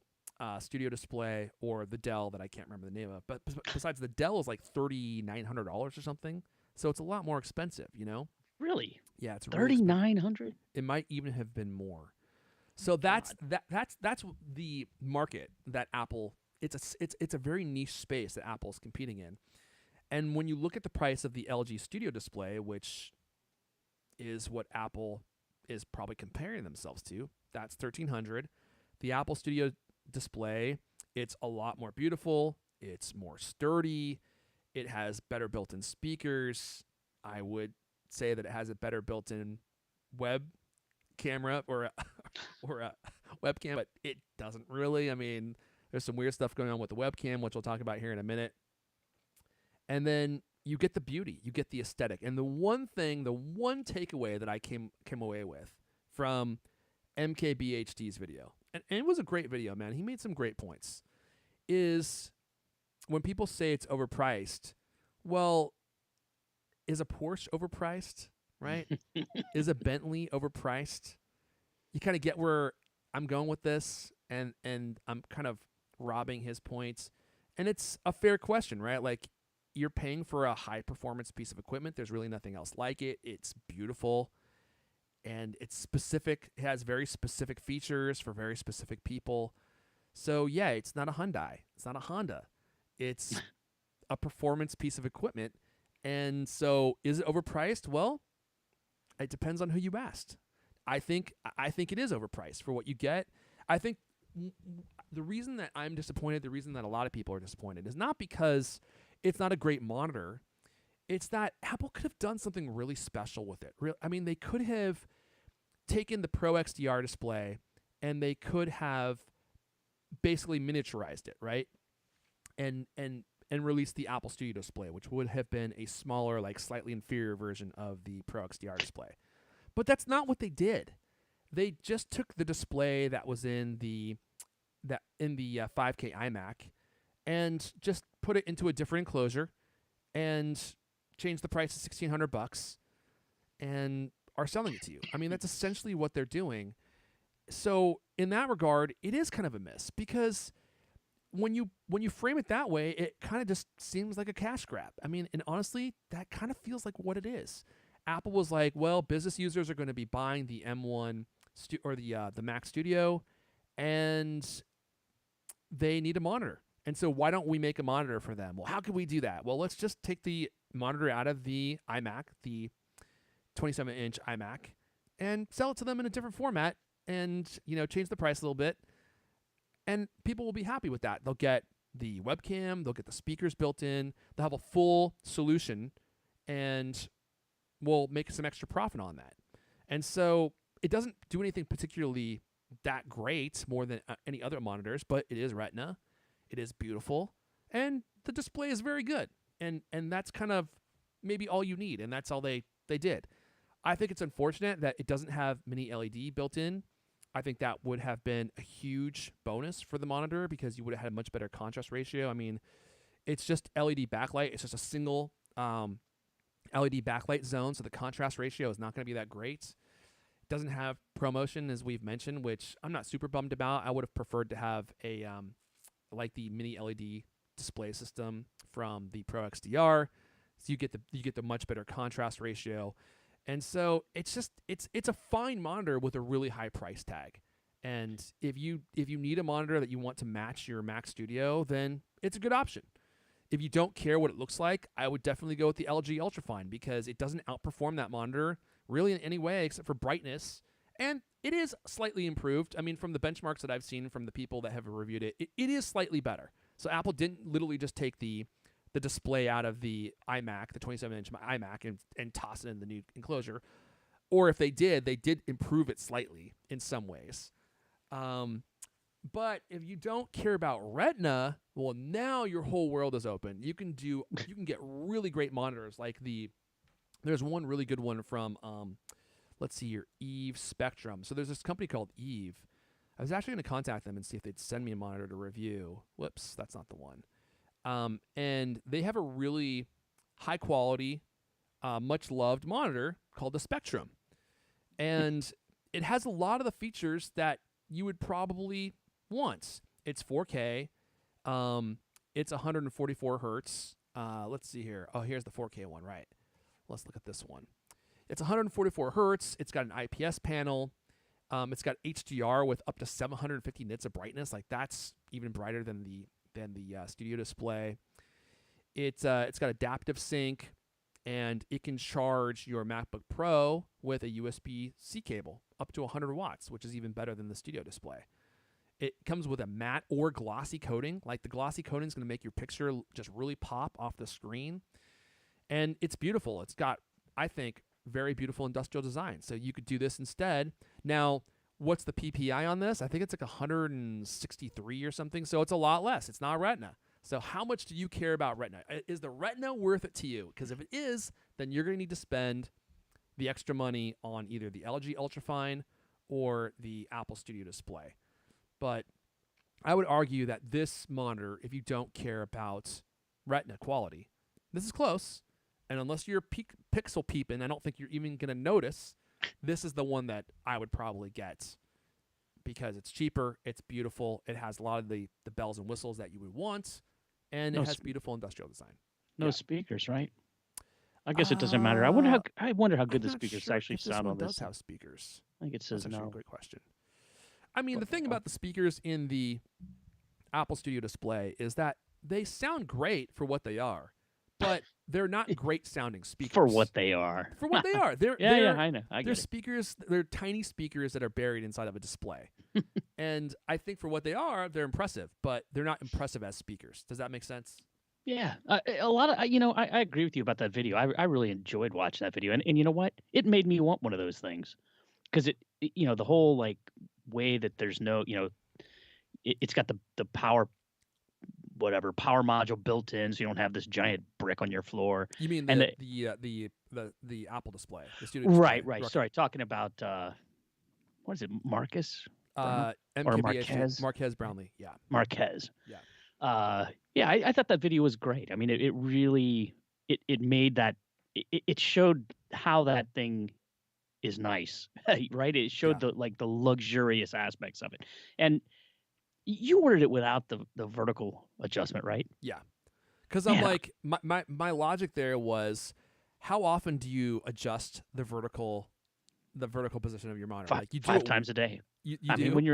Studio display, or the Dell that I can't remember the name of. But besides, the Dell is like $3,900 or something, so it's a lot more expensive. Really? Yeah, it's really $3,900. It might even have been more. So that's the market that Apple. It's a very niche space that Apple is competing in. And when you look at the price of the LG Studio display, which is what Apple is probably comparing themselves to, that's $1,300. The Apple Studio display, it's a lot more beautiful. It's more sturdy. It has better built-in speakers. I would say that it has a better built-in web camera or a webcam, but it doesn't really. I mean, there's some weird stuff going on with the webcam, which we'll talk about here in a minute. And then you get the beauty, you get the aesthetic. And the one takeaway that I came away with from MKBHD's video, and it was a great video, man. He made some great points, is when people say it's overpriced, well, is a Porsche overpriced, right? Is a Bentley overpriced? You kind of get where I'm going with this, and I'm kind of robbing his points. And it's a fair question, right? Like, you're paying for a high-performance piece of equipment. There's really nothing else like it. It's beautiful, and it's specific. It has very specific features for very specific people. So, yeah, it's not a Hyundai. It's not a Honda. It's a performance piece of equipment. And so, is it overpriced? Well, it depends on who you asked. I think it is overpriced for what you get. I think the reason that I'm disappointed, the reason that a lot of people are disappointed, is not because it's not a great monitor. It's that Apple could have done something really special with it. I mean, they could have taken the Pro XDR display and they could have basically miniaturized it, right? And released the Apple Studio display, which would have been a smaller, like slightly inferior version of the Pro XDR display. But that's not what they did. They just took the display that was in the 5K iMac and just put it into a different enclosure and changed the price to $1,600 and are selling it to you. I mean, that's essentially what they're doing. So in that regard, it is kind of a miss, because when you frame it that way, it kind of just seems like a cash grab. I mean, and honestly, that kind of feels like what it is. Apple was like, well, business users are going to be buying the M1 or the Mac Studio, and they need a monitor. And so why don't we make a monitor for them? Well, how can we do that? Well, let's just take the monitor out of the iMac, the 27-inch iMac, and sell it to them in a different format and, change the price a little bit. And people will be happy with that. They'll get the webcam. They'll get the speakers built in. They'll have a full solution, and we'll make some extra profit on that. And so it doesn't do anything particularly that great more than any other monitors, but it is Retina. It is beautiful, and the display is very good. And that's kind of maybe all you need, and that's all they did. I think it's unfortunate that it doesn't have mini LED built in. I think that would have been a huge bonus for the monitor because you would have had a much better contrast ratio. I mean, it's just LED backlight. It's just a single LED backlight zone, so the contrast ratio is not going to be that great. It doesn't have ProMotion, as we've mentioned, which I'm not super bummed about. I would have preferred to have a like the mini LED display system from the Pro XDR, so you get the much better contrast ratio. And so it's a fine monitor with a really high price tag. And if you need a monitor that you want to match your Mac Studio, then it's a good option. If you don't care what it looks like, I would definitely go with the LG Ultrafine because it doesn't outperform that monitor really in any way except for brightness. And it is slightly improved. I mean, from the benchmarks that I've seen from the people that have reviewed it, it is slightly better. So Apple didn't literally just take the display out of the iMac, the 27-inch iMac, and toss it in the new enclosure. Or if they did improve it slightly in some ways. But if you don't care about Retina, well, now your whole world is open. You can get really great monitors like there's one really good one from let's see here, Eve Spectrum. So there's this company called Eve. I was actually going to contact them and see if they'd send me a monitor to review. Whoops, that's not the one. And they have a really high quality, much loved monitor called the Spectrum. And it has a lot of the features that you would probably want. It's 4K. It's 144 hertz. Let's see here. Oh, here's the 4K one, right? Let's look at this one. It's 144 hertz. It's got an IPS panel. It's got HDR with up to 750 nits of brightness. Like that's even brighter than the studio display. It's got adaptive sync, and it can charge your MacBook Pro with a USB-C cable up to 100 watts, which is even better than the studio display. It comes with a matte or glossy coating. Like the glossy coating is going to make your picture just really pop off the screen. And it's beautiful. It's got, I think, very beautiful industrial design. So you could do this instead. Now, what's the PPI on this? I think it's like 163 or something. So it's a lot less. It's not Retina. So how much do you care about Retina? Is the Retina worth it to you? Because if it is, then you're going to need to spend the extra money on either the LG Ultrafine or the Apple Studio Display. But I would argue that this monitor, if you don't care about Retina quality, this is close. And unless you're pixel peeping, I don't think you're even going to notice. This is the one that I would probably get because it's cheaper, it's beautiful, it has a lot of the bells and whistles that you would want, and it has beautiful industrial design. No speakers, right? I guess it doesn't matter. I wonder how good the speakers actually sound on this. Does have speakers? I think it says That's no. a great question. I mean, the thing about the speakers in the Apple Studio Display is that they sound great for what they are, but they're not great sounding speakers. For what they are. For what they are. They're I know. They're speakers. They're tiny speakers that are buried inside of a display. And I think for what they are, they're impressive, but they're not impressive as speakers. Does that make sense? Yeah. A lot of, I agree with you about that video. I really enjoyed watching that video. And you know what? It made me want one of those things. Because the whole like way that there's no, it's got the power module built in, so you don't have this giant brick on your floor. You mean the Apple display, the studio display? Right. Sorry, talking about what is it, Marcus? MKBHD, or Marquez? Marquez Brownlee, yeah. Marquez. Yeah. I thought that video was great. I mean, it really it made that it showed how that thing is nice, right? It showed the luxurious aspects of it, and you ordered it without the vertical adjustment, right? Yeah, because I'm like my logic there was, how often do you adjust the vertical position of your monitor? Like you do five times a day. You I do? mean, when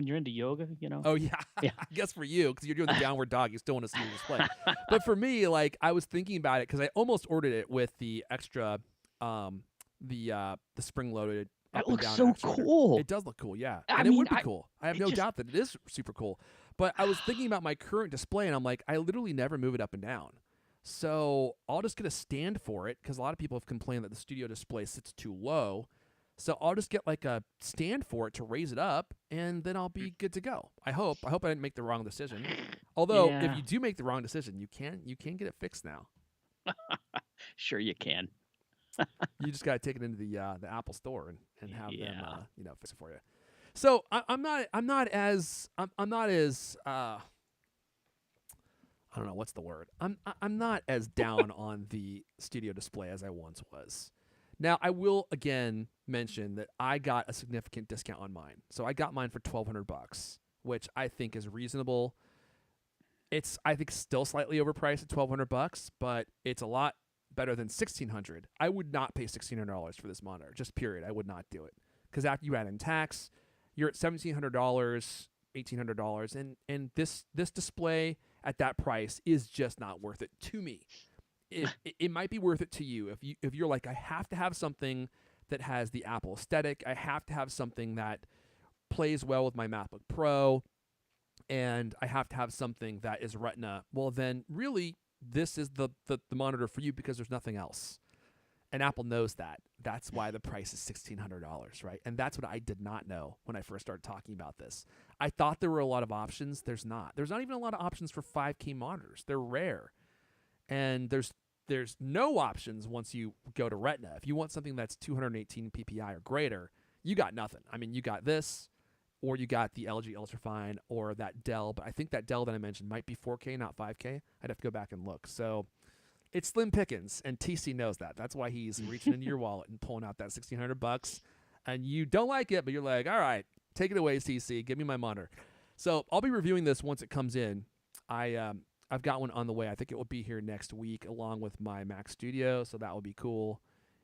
you're into yoga, Oh yeah. I guess for you, because you're doing the downward dog, you still want to see the display. But for me, like I was thinking about it because I almost ordered it with the extra, the spring-loaded. That looks so cool. It does look cool, yeah. And it would be cool. I have no doubt that it is super cool. But I was thinking about my current display, and I'm like, I literally never move it up and down. So I'll just get a stand for it, because a lot of people have complained that the studio display sits too low. So I'll just get like a stand for it to raise it up, and then I'll be good to go. I hope. I didn't make the wrong decision. Although, if you do make the wrong decision, you can get it fixed now. Sure, you can. You just got to take it into the Apple Store and have them fix it for you. So I'm not as I don't know what's the word. I'm not as down on the studio display as I once was. Now I will again mention that I got a significant discount on mine. So I got mine for $1,200, which I think is reasonable. It's I think still slightly overpriced at $1,200, but it's a lot better than $1,600. I would not pay $1,600 for this monitor. Just period. I would not do it, because after you add in tax, you're at $1,700, $1,800, and this display at that price is just not worth it to me. It might be worth it to you if you're like, I have to have something that has the Apple aesthetic. I have to have something that plays well with my MacBook Pro, and I have to have something that is Retina. Well, then really this is the monitor for you, because there's nothing else. And Apple knows that. That's why the price is $1,600, right? And that's what I did not know when I first started talking about this. I thought there were a lot of options. There's not. There's not even a lot of options for 5K monitors. They're rare. And there's no options once you go to Retina. If you want something that's 218 PPI or greater, you got nothing. I mean, you got this, or you got the LG Ultrafine, or that Dell. But I think that Dell that I mentioned might be 4K, not 5K. I'd have to go back and look. So it's slim pickings, and TC knows that. That's why he's reaching into your wallet and pulling out that $1,600. And you don't like it, but you're like, all right, take it away, TC. Give me my monitor. So I'll be reviewing this once it comes in. I've got one on the way. I think it will be here next week, along with my Mac Studio, so that will be cool.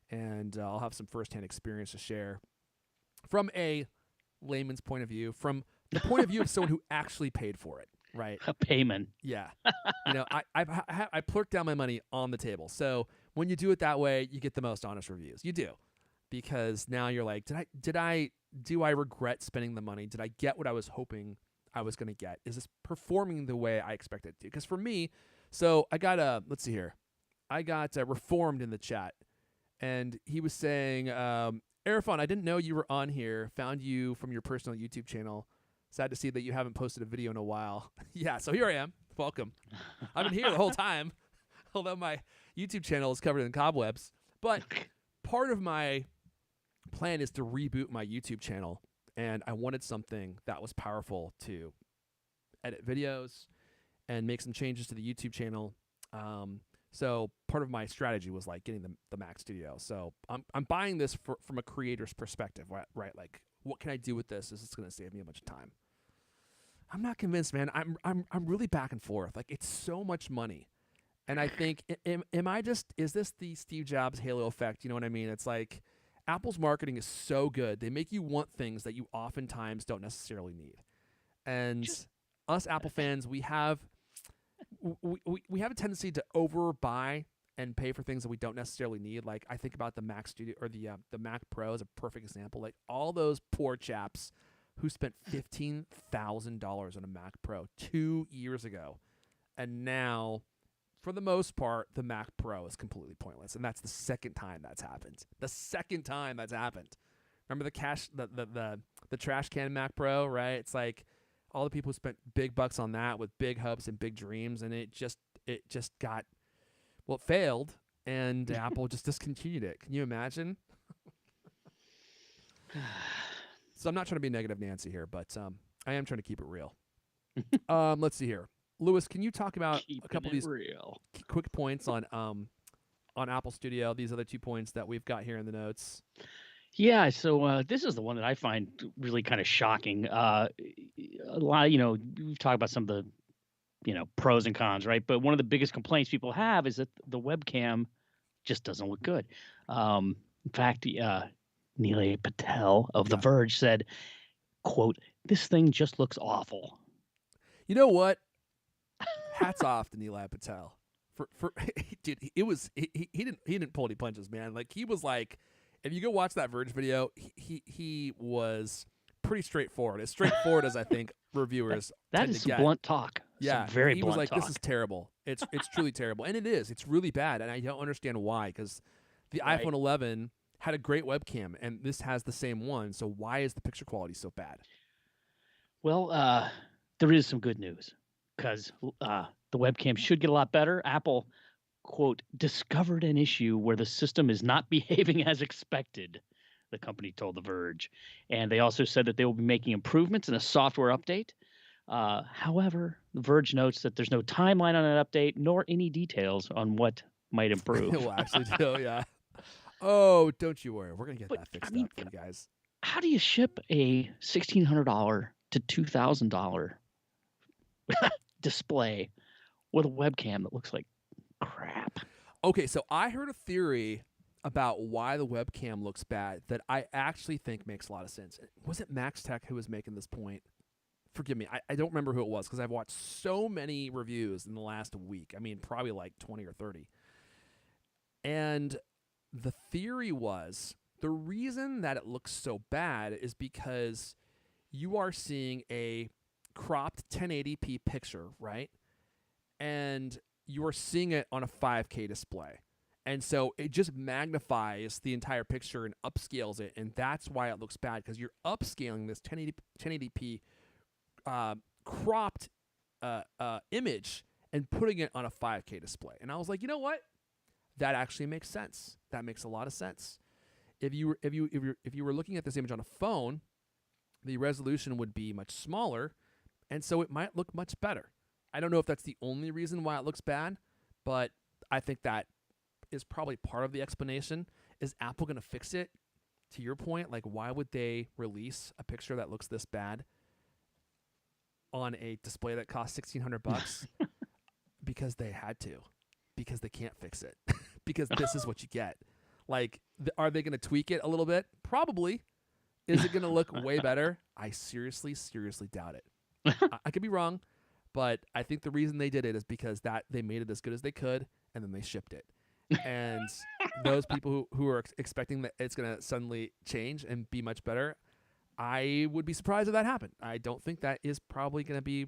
And I'll have some firsthand experience to share from a layman's point of view, from the point of view of someone who actually paid for it, right? A payment. Yeah. I plurked down my money on the table. So when you do it that way, you get the most honest reviews. You do. Because now you're like, do I regret spending the money? Did I get what I was hoping I was going to get? Is this performing the way I expected it to? Because for me, so I got let's see here. I got Reformed in the chat, and he was saying, Airphone, I didn't know you were on here. Found you from your personal YouTube channel. Sad to see that you haven't posted a video in a while. Yeah, so here I am. Welcome. I've been here the whole time, although my YouTube channel is covered in cobwebs. But part of my plan is to reboot my YouTube channel, and I wanted something that was powerful to edit videos and make some changes to the YouTube channel. So part of my strategy was like getting the Mac Studio. So I'm buying this from a creator's perspective, right? Like, what can I do with this? Is this going to save me a bunch of time? I'm not convinced, man. I'm really back and forth. Like, it's so much money, and I think is this the Steve Jobs halo effect? You know what I mean? It's like Apple's marketing is so good. They make you want things that you oftentimes don't necessarily need. And us Apple fans, we have a tendency to overbuy and pay for things that we don't necessarily need. Like, I think about the Mac Studio, or the Mac Pro is a perfect example. Like, all those poor chaps who spent $15,000 on a Mac Pro 2 years ago, and now, for the most part, the Mac Pro is completely pointless. And that's the second time that's happened. Remember the trash can Mac Pro, right? It's like all the people who spent big bucks on that with big hopes and big dreams, and it just got, well, it failed, and Apple just discontinued it. Can you imagine? So I'm not trying to be negative Nancy here, but I am trying to keep it real. Let's see here. Lewis, can you talk about a couple of these quick points on Apple Studio, these other 2 points that we've got here in the notes? Yeah, so this is the one that I find really kind of shocking. A lot, we've talked about some of the, pros and cons, right? But one of the biggest complaints people have is that the webcam just doesn't look good. In fact, Nilay Patel of The Verge said, quote, "This thing just looks awful." You know what? Hats off to Nilay Patel. For dude, he didn't pull any punches, man. Like, he was like, if you go watch that Verge video, he was pretty straightforward. As straightforward as I think reviewers that tend is to some get. blunt talk. Yeah, some very he blunt was like, talk. "This is terrible. It's truly terrible," and it is. It's really bad, and I don't understand why. Because the iPhone 11 had a great webcam, and this has the same one. So why is the picture quality so bad? Well, there is some good news because the webcam should get a lot better. Apple, quote, discovered an issue where the system is not behaving as expected, the company told The Verge. And they also said that they will be making improvements in a software update. However, The Verge notes that there's no timeline on that update nor any details on what might improve. It will actually do, yeah. Oh, don't you worry. We're going to get that fixed up for you guys. How do you ship a $1,600 to $2,000 display with a webcam that looks like crap? Okay, so I heard a theory about why the webcam looks bad that I actually think makes a lot of sense. Was it Max Tech who was making this point? Forgive me. I don't remember who it was because I've watched so many reviews in the last week. I mean, probably like 20 or 30. And the theory was the reason that it looks so bad is because you are seeing a cropped 1080p picture, right? And you are seeing it on a 5K display. And so it just magnifies the entire picture and upscales it. And that's why it looks bad, because you're upscaling this 1080p cropped image and putting it on a 5K display. And I was like, you know what? That actually makes sense. That makes a lot of sense. If you were looking at this image on a phone, the resolution would be much smaller, and so it might look much better. I don't know if that's the only reason why it looks bad, but I think that is probably part of the explanation. Is Apple going to fix it? To your point, like, why would they release a picture that looks this bad on a display that costs $1,600? Because they had to. Because they can't fix it. Because this is what you get. Like, are they going to tweak it a little bit? Probably. Is it going to look way better? I seriously doubt it. I could be wrong, but I think the reason they did it is because that they made it as good as they could, and then they shipped it. And those people who are expecting that it's going to suddenly change and be much better, I would be surprised if that happened. I don't think that is probably going to be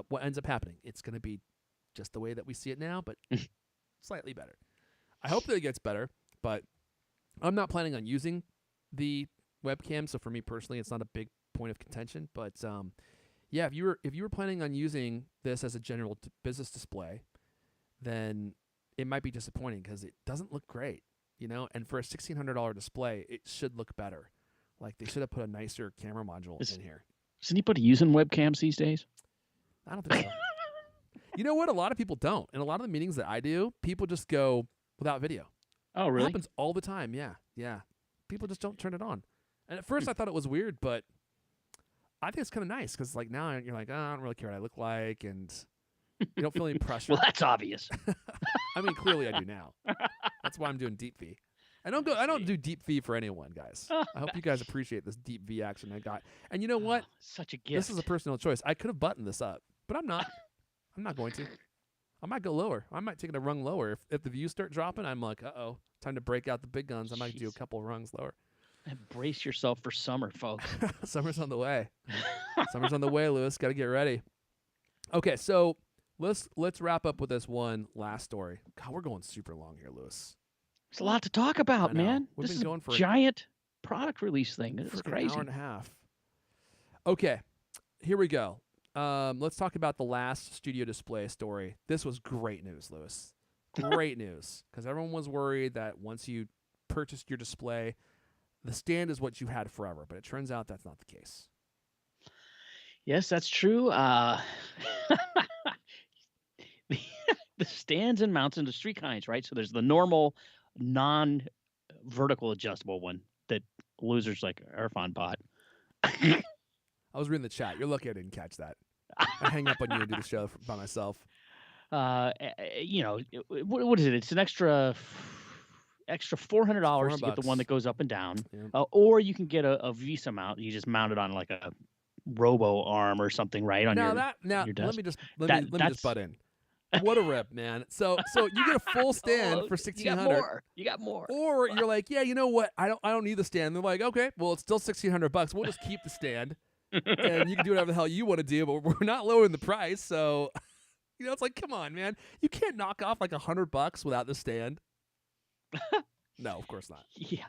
what ends up happening. It's going to be just the way that we see it now, but slightly better. I hope that it gets better, but I'm not planning on using the webcam, so for me personally, it's not a big point of contention. But yeah, if you were planning on using this as a general business display, then it might be disappointing because it doesn't look great, you know. And for a $1,600 display, it should look better. Like, they should have put a nicer camera module in here. Is anybody using webcams these days? I don't think so. You know what? A lot of people don't. In a lot of the meetings that I do, people just go without video. Oh, really? It happens all the time. Yeah. People just don't turn it on. And at first I thought it was weird, but I think it's kind of nice because, like, now you're like, oh, I don't really care what I look like, and you don't feel any pressure. Well, that's obvious. I mean, clearly I do now. That's why I'm doing deep V. I don't do deep V for anyone, guys. I hope you guys appreciate this deep V action I got. And you know what? Such a gift. This is a personal choice. I could have buttoned this up, but I'm not. I'm not going to. I might go lower. I might take it a rung lower. If the views start dropping, I'm like, uh-oh, time to break out the big guns. I might do a couple rungs lower. And brace yourself for summer, folks. Summer's on the way. Summer's on the way, Lewis. Got to get ready. Okay, so let's wrap up with this one last story. God, we're going super long here, Lewis. There's a lot to talk about, man. We've this been going is for a giant product release thing. It's crazy. An hour and a half. Okay, here we go. Let's talk about the last Studio Display story. This was great news, Lewis. Great news, because everyone was worried that once you purchased your display, the stand is what you had forever. But it turns out that's not the case. Yes, that's true. The stands and mounts into three kinds, right? So there's the normal, non-vertical adjustable one that losers like Irfan bought. I was reading the chat. You're lucky I didn't catch that. I hang up on you and do the show by myself. You know, what is it? It's an extra $400 to get the one that goes up and down, or you can get a Visa mount. You just mount it on like a robo arm or something, right? On your desk. Let me just butt in. What a rip, man. So you get a full stand for $1,600. You got more. Or you're like, yeah, you know what? I don't need the stand. They're like, okay, well, it's still $1,600. We'll just keep the stand, and you can do whatever the hell you want to do, but we're not lowering the price. So, it's like, come on, man. You can't knock off like $100 without the stand. No, of course not. Yeah.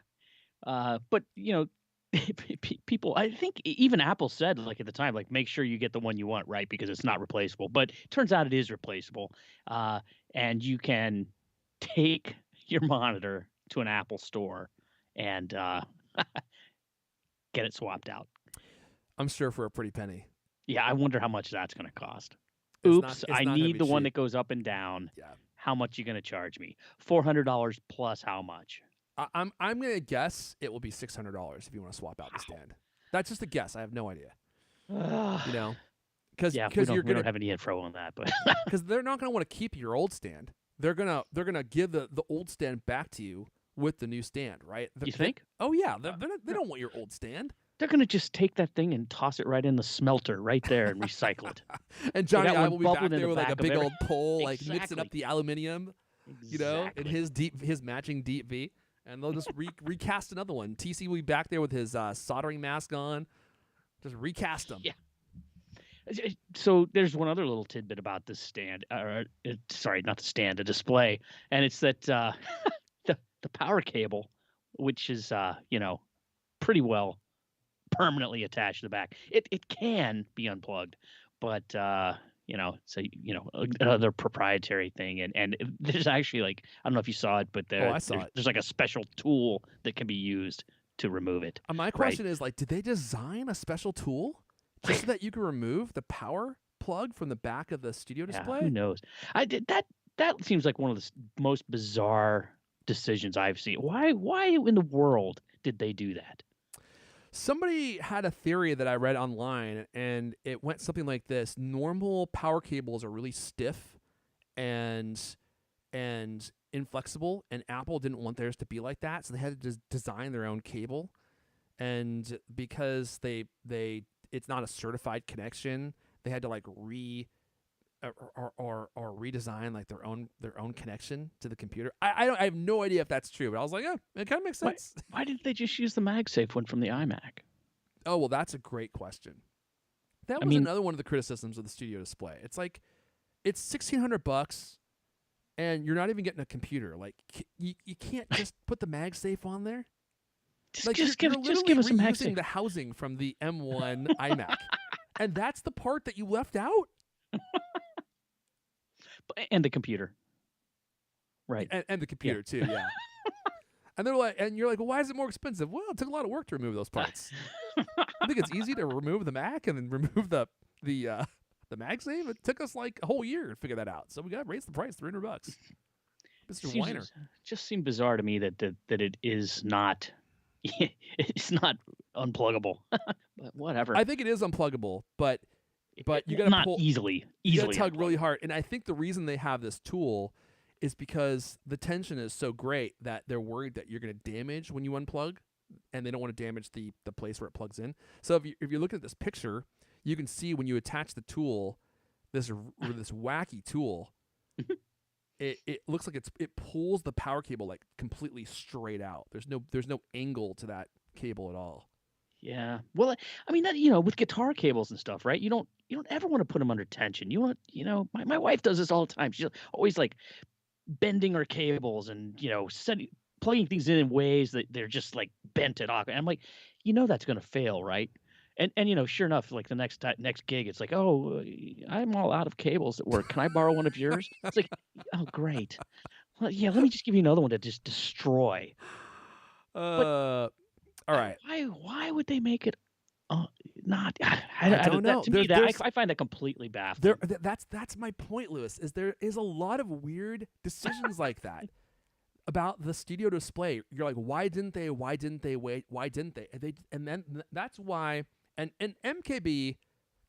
But people, I think even Apple said like at the time, like make sure you get the one you want, right? Because it's not replaceable. But it turns out it is replaceable. And you can take your monitor to an Apple store and get it swapped out. I'm sure for a pretty penny. Yeah, I wonder how much that's going to cost. It's I not need the one cheap. that goes up and down. Yeah. How much you going to charge me? $400 plus how much? I'm gonna guess it will be $600 if you want to swap out the stand. That's just a guess. I have no idea. Because we don't have any info on that, but because they're not gonna want to keep your old stand. They're gonna give the old stand back to you with the new stand, right? You think? Oh yeah, they don't want your old stand. They're gonna just take that thing and toss it right in the smelter right there and recycle it. And Johnny I will be back there with like a big old pole, like mixing up the aluminum, in his matching deep V. And they'll just recast another one. TC will be back there with his soldering mask on. Just recast them. Yeah. So there's one other little tidbit about this stand. Sorry, not the stand, the display. And it's that the power cable, which is pretty well permanently attached to the back. It can be unplugged, but another proprietary thing. And there's actually like, I don't know if you saw it, but I saw it. There's like a special tool that can be used to remove it. My question is like, did they design a special tool just so that you can remove the power plug from the back of the studio display? Who knows? That seems like one of the most bizarre decisions I've seen. Why in the world did they do that? Somebody had a theory that I read online, and it went something like this: normal power cables are really stiff and inflexible, and Apple didn't want theirs to be like that, so they had to design their own cable. And because it's not a certified connection, they had to like redesign like their own connection to the computer. I have no idea if that's true, but I was like, oh, it kind of makes sense. Why didn't they just use the MagSafe one from the iMac? Oh, well, that's a great question. That was another one of the criticisms of the studio display. It's like, it's $1,600, and you're not even getting a computer. Like, you can't just put the MagSafe on there. Just give us some MagSafe. The housing from the M1 iMac, and that's the part that you left out. And the computer, right? And the computer too, yeah. And they're like, and you're like, well, why is it more expensive? Well, it took a lot of work to remove those parts. I think it's easy to remove the Mac and then remove the MagSafe. It took us like a whole year to figure that out, so we got to raise the price $300. Mr. Weiner. It just seemed bizarre to me that it is not. It's not unpluggable, but whatever. I think it is unpluggable, but you gotta not easily. You gotta tug really hard. And I think the reason they have this tool is because the tension is so great that they're worried that you're gonna damage when you unplug, and they don't want to damage the place where it plugs in. So if you look at this picture, you can see when you attach the tool, this wacky tool, it looks like it pulls the power cable like completely straight out. There's no angle to that cable at all. Yeah. Well, I mean, that, with guitar cables and stuff, right? You don't ever want to put them under tension. You want, my wife does this all the time. She's always like bending her cables and, plugging things in ways that they're just like bent and awkward. And I'm like, that's going to fail, right? And sure enough, like the next gig, it's like, oh, I'm all out of cables at work. Can I borrow one of yours? It's like, oh, great. Well, yeah, let me just give you another one to just destroy. All right. Why would they make it not? I don't know. To me, I find that completely baffling. That's my point, Lewis. Is there is a lot of weird decisions like that about the studio display. You're like, why didn't they? Why didn't they wait? Why didn't they? And then that's why. And MKB,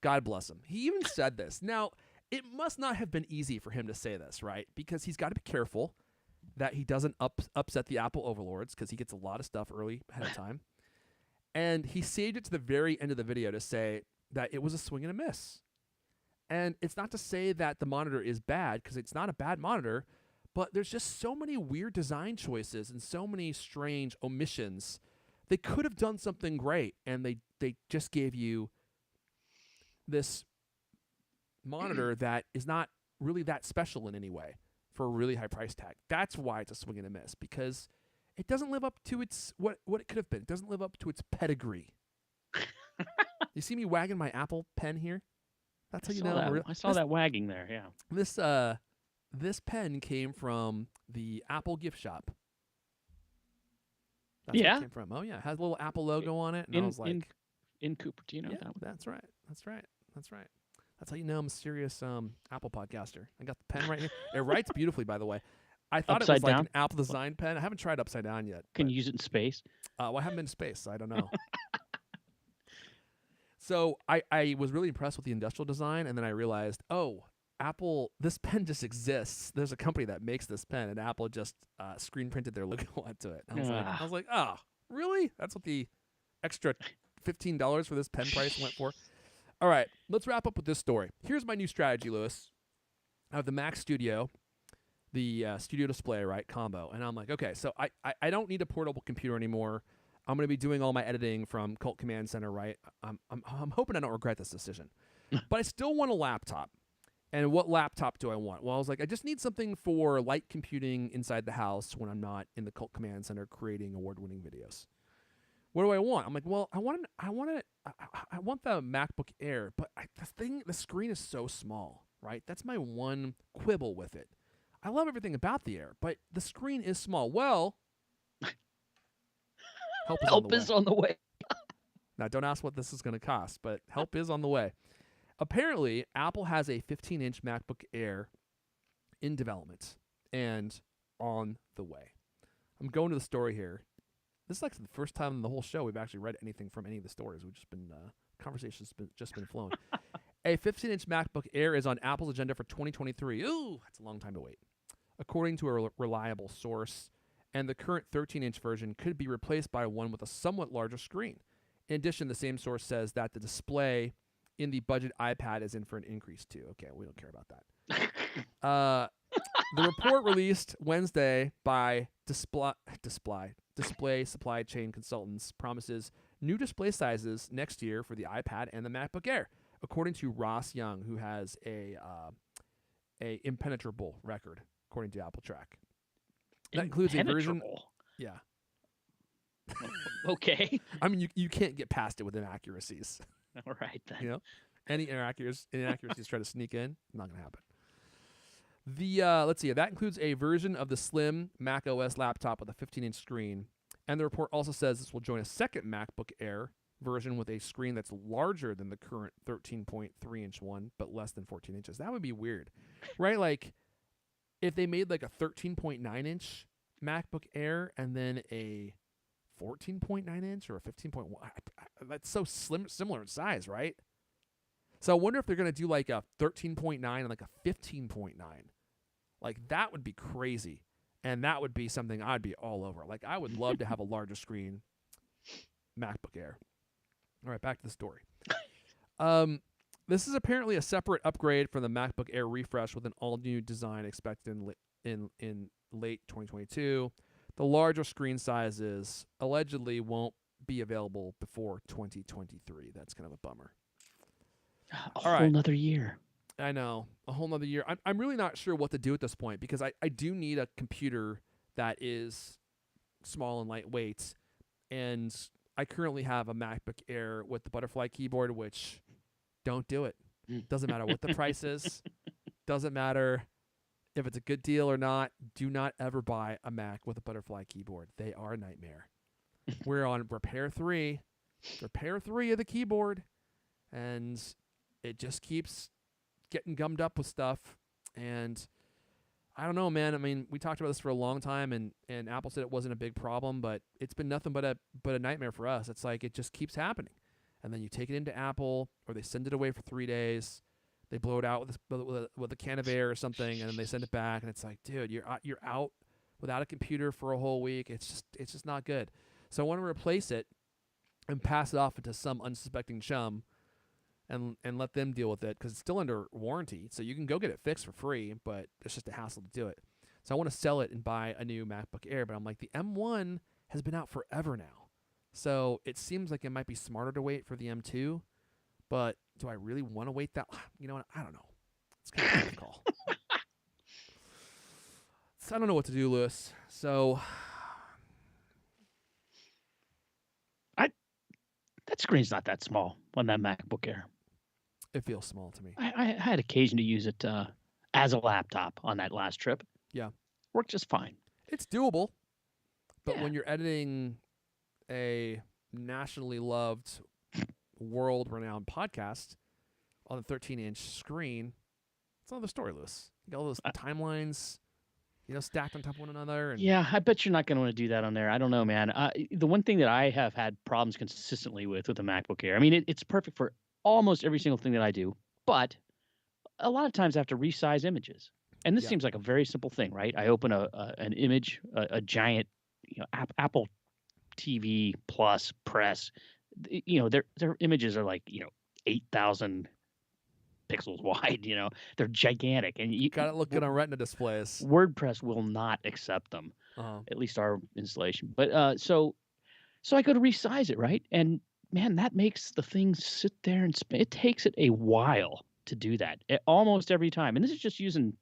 God bless him, he even said this. Now, it must not have been easy for him to say this, right? Because he's got to be careful that he doesn't upset the Apple overlords, because he gets a lot of stuff early ahead of time. And he saved it to the very end of the video to say that it was a swing and a miss. And it's not to say that the monitor is bad, because it's not a bad monitor, but there's just so many weird design choices and so many strange omissions. They could have done something great, and they just gave you this monitor that is not really that special in any way for a really high price tag. That's why it's a swing and a miss, because it doesn't live up to its what it could have been. It doesn't live up to its pedigree. You see me wagging my Apple pen here? That's how you know. I saw that wagging there. Yeah. This pen came from the Apple gift shop. That's where it came from. Oh yeah, it has a little Apple logo on it, and I was like, in Cupertino. Yeah, that's right. That's how you know I'm a serious Apple podcaster. I got the pen right here. It writes beautifully, by the way. I thought it was like an Apple design pen. I haven't tried upside down yet. Can you use it in space? Well, I haven't been in space, so I don't know. So I was really impressed with the industrial design, and then I realized, oh, Apple, this pen just exists. There's a company that makes this pen, and Apple just screen printed their logo onto it. I was like, oh, really? That's what the extra $15 for this pen price went for? All right, let's wrap up with this story. Here's my new strategy, Lewis. I have the Mac Studio, the Studio Display, right, combo. And I'm like, okay, so I don't need a portable computer anymore. I'm going to be doing all my editing from Cult Command Center, right? I'm hoping I don't regret this decision. But I still want a laptop. And what laptop do I want? Well, I was like, I just need something for light computing inside the house when I'm not in the Cult Command Center creating award-winning videos. What do I want? I'm like, well, I want the MacBook Air, but the screen is so small, right? That's my one quibble with it. I love everything about the Air, but the screen is small. Well, help is on the way. Now, don't ask what this is going to cost, but help is on the way. Apparently, Apple has a 15-inch MacBook Air in development and on the way. I'm going to the story here. This is like the first time in the whole show we've actually read anything from any of the stories. We've just been conversations just been flowing. A 15-inch MacBook Air is on Apple's agenda for 2023. Ooh, that's a long time to wait. According to a reliable source, and the current 13-inch version could be replaced by one with a somewhat larger screen. In addition, the same source says that the display in the budget iPad is in for an increase too. Okay, we don't care about that. The report released Wednesday by Display Supply Chain Consultants promises new display sizes next year for the iPad and the MacBook Air, according to Ross Young, who has a impenetrable record, according to Apple Track. That includes a version. Yeah. Okay. I mean, you can't get past it with inaccuracies. All right, then. You know, any inaccuracies try to sneak in, not going to happen. Let's see. That includes a version of the slim Mac OS laptop with a 15-inch screen, and the report also says this will join a second MacBook Air version with a screen that's larger than the current 13.3-inch one, but less than 14 inches. That would be weird, right? Like, if they made like a 13.9-inch MacBook Air and then a 14.9-inch or a 15.1, that's so similar in size, right? So I wonder if they're going to do like a 13.9 and like a 15.9. Like, that would be crazy. And that would be something I'd be all over. Like, I would love to have a larger screen MacBook Air. All right, back to the story. This is apparently a separate upgrade from the MacBook Air refresh with an all-new design expected in late 2022. The larger screen sizes allegedly won't be available before 2023. That's kind of a bummer. A whole nother year. I know. A whole nother year. I'm really not sure what to do at this point, because I do need a computer that is small and lightweight. And I currently have a MacBook Air with the butterfly keyboard, which don't do it. Doesn't matter what the price is. Doesn't matter if it's a good deal or not. Do not ever buy a Mac with a butterfly keyboard. They are a nightmare. We're on repair 3 of the keyboard, and it just keeps getting gummed up with stuff. And I don't know, man. I mean, we talked about this for a long time, and Apple said it wasn't a big problem, but it's been nothing but a nightmare for us. It's like it just keeps happening. And then you take it into Apple, or they send it away for 3 days. They blow it out with a can of air or something, and then they send it back. And it's like, dude, you're out without a computer for a whole week. It's just not good. So I want to replace it and pass it off into some unsuspecting chum and let them deal with it because it's still under warranty. So you can go get it fixed for free, but it's just a hassle to do it. So I want to sell it and buy a new MacBook Air, but I'm like, the M1 has been out forever now. So it seems like it might be smarter to wait for the M2, but do I really want to wait that? You know what? I don't know. It's kind of a tough call. So I don't know what to do, Lewis. So that screen's not that small on that MacBook Air. it feels small to me. I had occasion to use it as a laptop on that last trip. Yeah. Worked just fine. It's doable, but Yeah. when you're editing a nationally loved, world-renowned podcast on a 13-inch screen, it's another story, Lewis. You got all those timelines, stacked on top of one another. And Yeah, I bet you're not going to want to do that on there. I don't know, man. The one thing that I have had problems consistently with the MacBook Air, I mean, it's perfect for almost every single thing that I do, but a lot of times I have to resize images. And this seems like a very simple thing, right? I open an image, a giant, Apple TV Plus press. Their images are like 8,000 pixels wide. They're gigantic, and you got it look good on Retina displays. WordPress will not accept them, at least our installation. But so I go to resize it, right? And man, that makes the thing sit there and spin. It takes it a while to do that, almost every time. And this is just using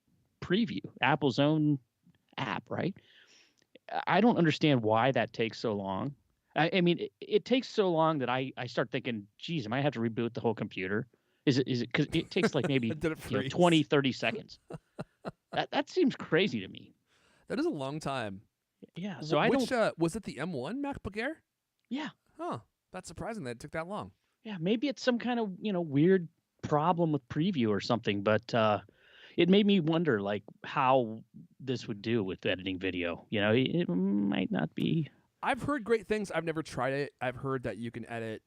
Preview, Apple's own app, right? I don't understand why that takes so long. I mean, it takes so long that I start thinking, geez, I might have to reboot the whole computer. Is it because it takes like maybe 20, 30 seconds. That seems crazy to me. That is a long time. Yeah. So was it the M1 MacBook Air? Yeah. Huh. That's surprising that it took that long. Yeah. Maybe it's some kind of weird problem with Preview or something, but it made me wonder like how this would do with editing video. It might not be. I've heard great things. I've never tried it. I've heard that you can edit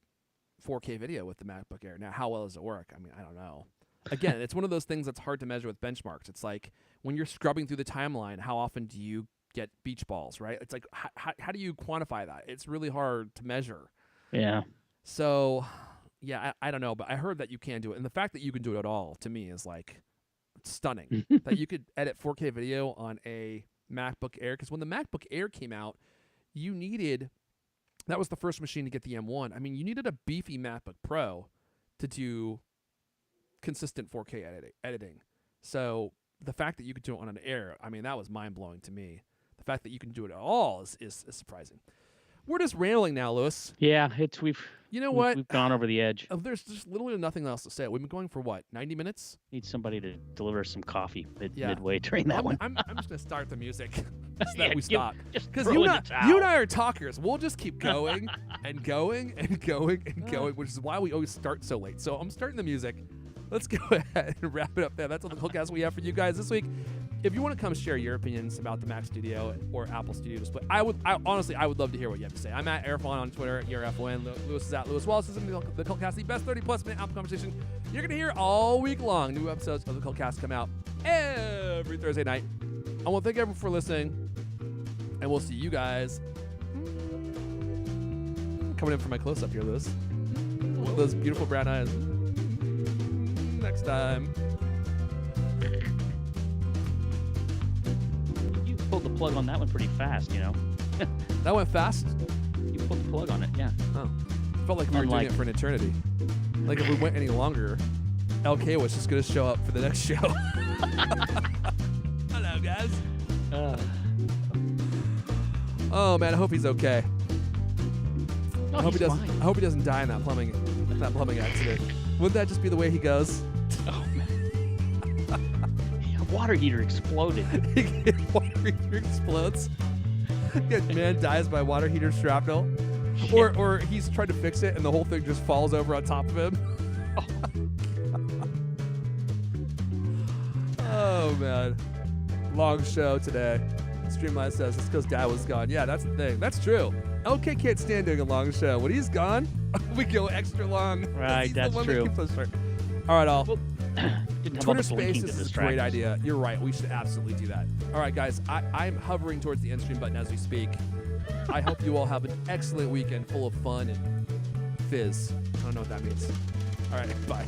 4K video with the MacBook Air. Now, how well does it work? I mean, I don't know. Again, it's one of those things that's hard to measure with benchmarks. It's like when you're scrubbing through the timeline, how often do you get beach balls, right? It's like, how do you quantify that? It's really hard to measure. Yeah. So, yeah, I don't know, but I heard that you can do it. And the fact that you can do it at all, to me, is like stunning. That you could edit 4K video on a MacBook Air. Because when the MacBook Air came out, that was the first machine to get the M1. I mean, you needed a beefy MacBook Pro to do consistent 4K editing. So the fact that you could do it on an Air, I mean, that was mind-blowing to me. The fact that you can do it at all is surprising. We're just rambling now, Lewis. Yeah, we've gone over the edge. There's just literally nothing else to say. We've been going for what, 90 minutes? Need somebody to deliver some coffee midway during that one. I'm just gonna start the music so that we stop. Because you and I are talkers. We'll just keep going and going and going and going, which is why we always start so late. So I'm starting the music. Let's go ahead and wrap it up there. That's all the Coolcast we have for you guys this week. If you want to come share your opinions about the Mac Studio or Apple Studio Display, I would love to hear what you have to say. I'm at Airfon on Twitter, ERFON. Lewis is at Lewis Wallace. This is the Coolcast, the best 30-plus minute Apple conversation you're going to hear all week long. New episodes of the Coolcast come out every Thursday night. I want to thank everyone for listening, and we'll see you guys coming in for my close-up here, Lewis. With those beautiful brown eyes. Next time. You pulled the plug on that one pretty fast, That went fast? You pulled the plug on it, yeah. Oh. Felt like we were doing it for an eternity. Like if we went any longer, LK was just going to show up for the next show. Hello, guys. Oh, man, I hope he's okay. No, I hope he doesn't die in that plumbing accident. Wouldn't that just be the way he goes? Oh, man. A water heater exploded. Water heater explodes. Man dies by water heater shrapnel. Or he's trying to fix it and the whole thing just falls over on top of him. Oh, man. Long show today. Streamline says, it's because Dad was gone. Yeah, that's the thing. That's true. LK can't stand doing a long show. When he's gone, we go extra long. Right, that's true. All right, all. Well, Twitter Spaces is a great idea. You're right. We should absolutely do that. All right, guys. I'm hovering towards the end stream button as we speak. I hope you all have an excellent weekend full of fun and fizz. I don't know what that means. All right, bye.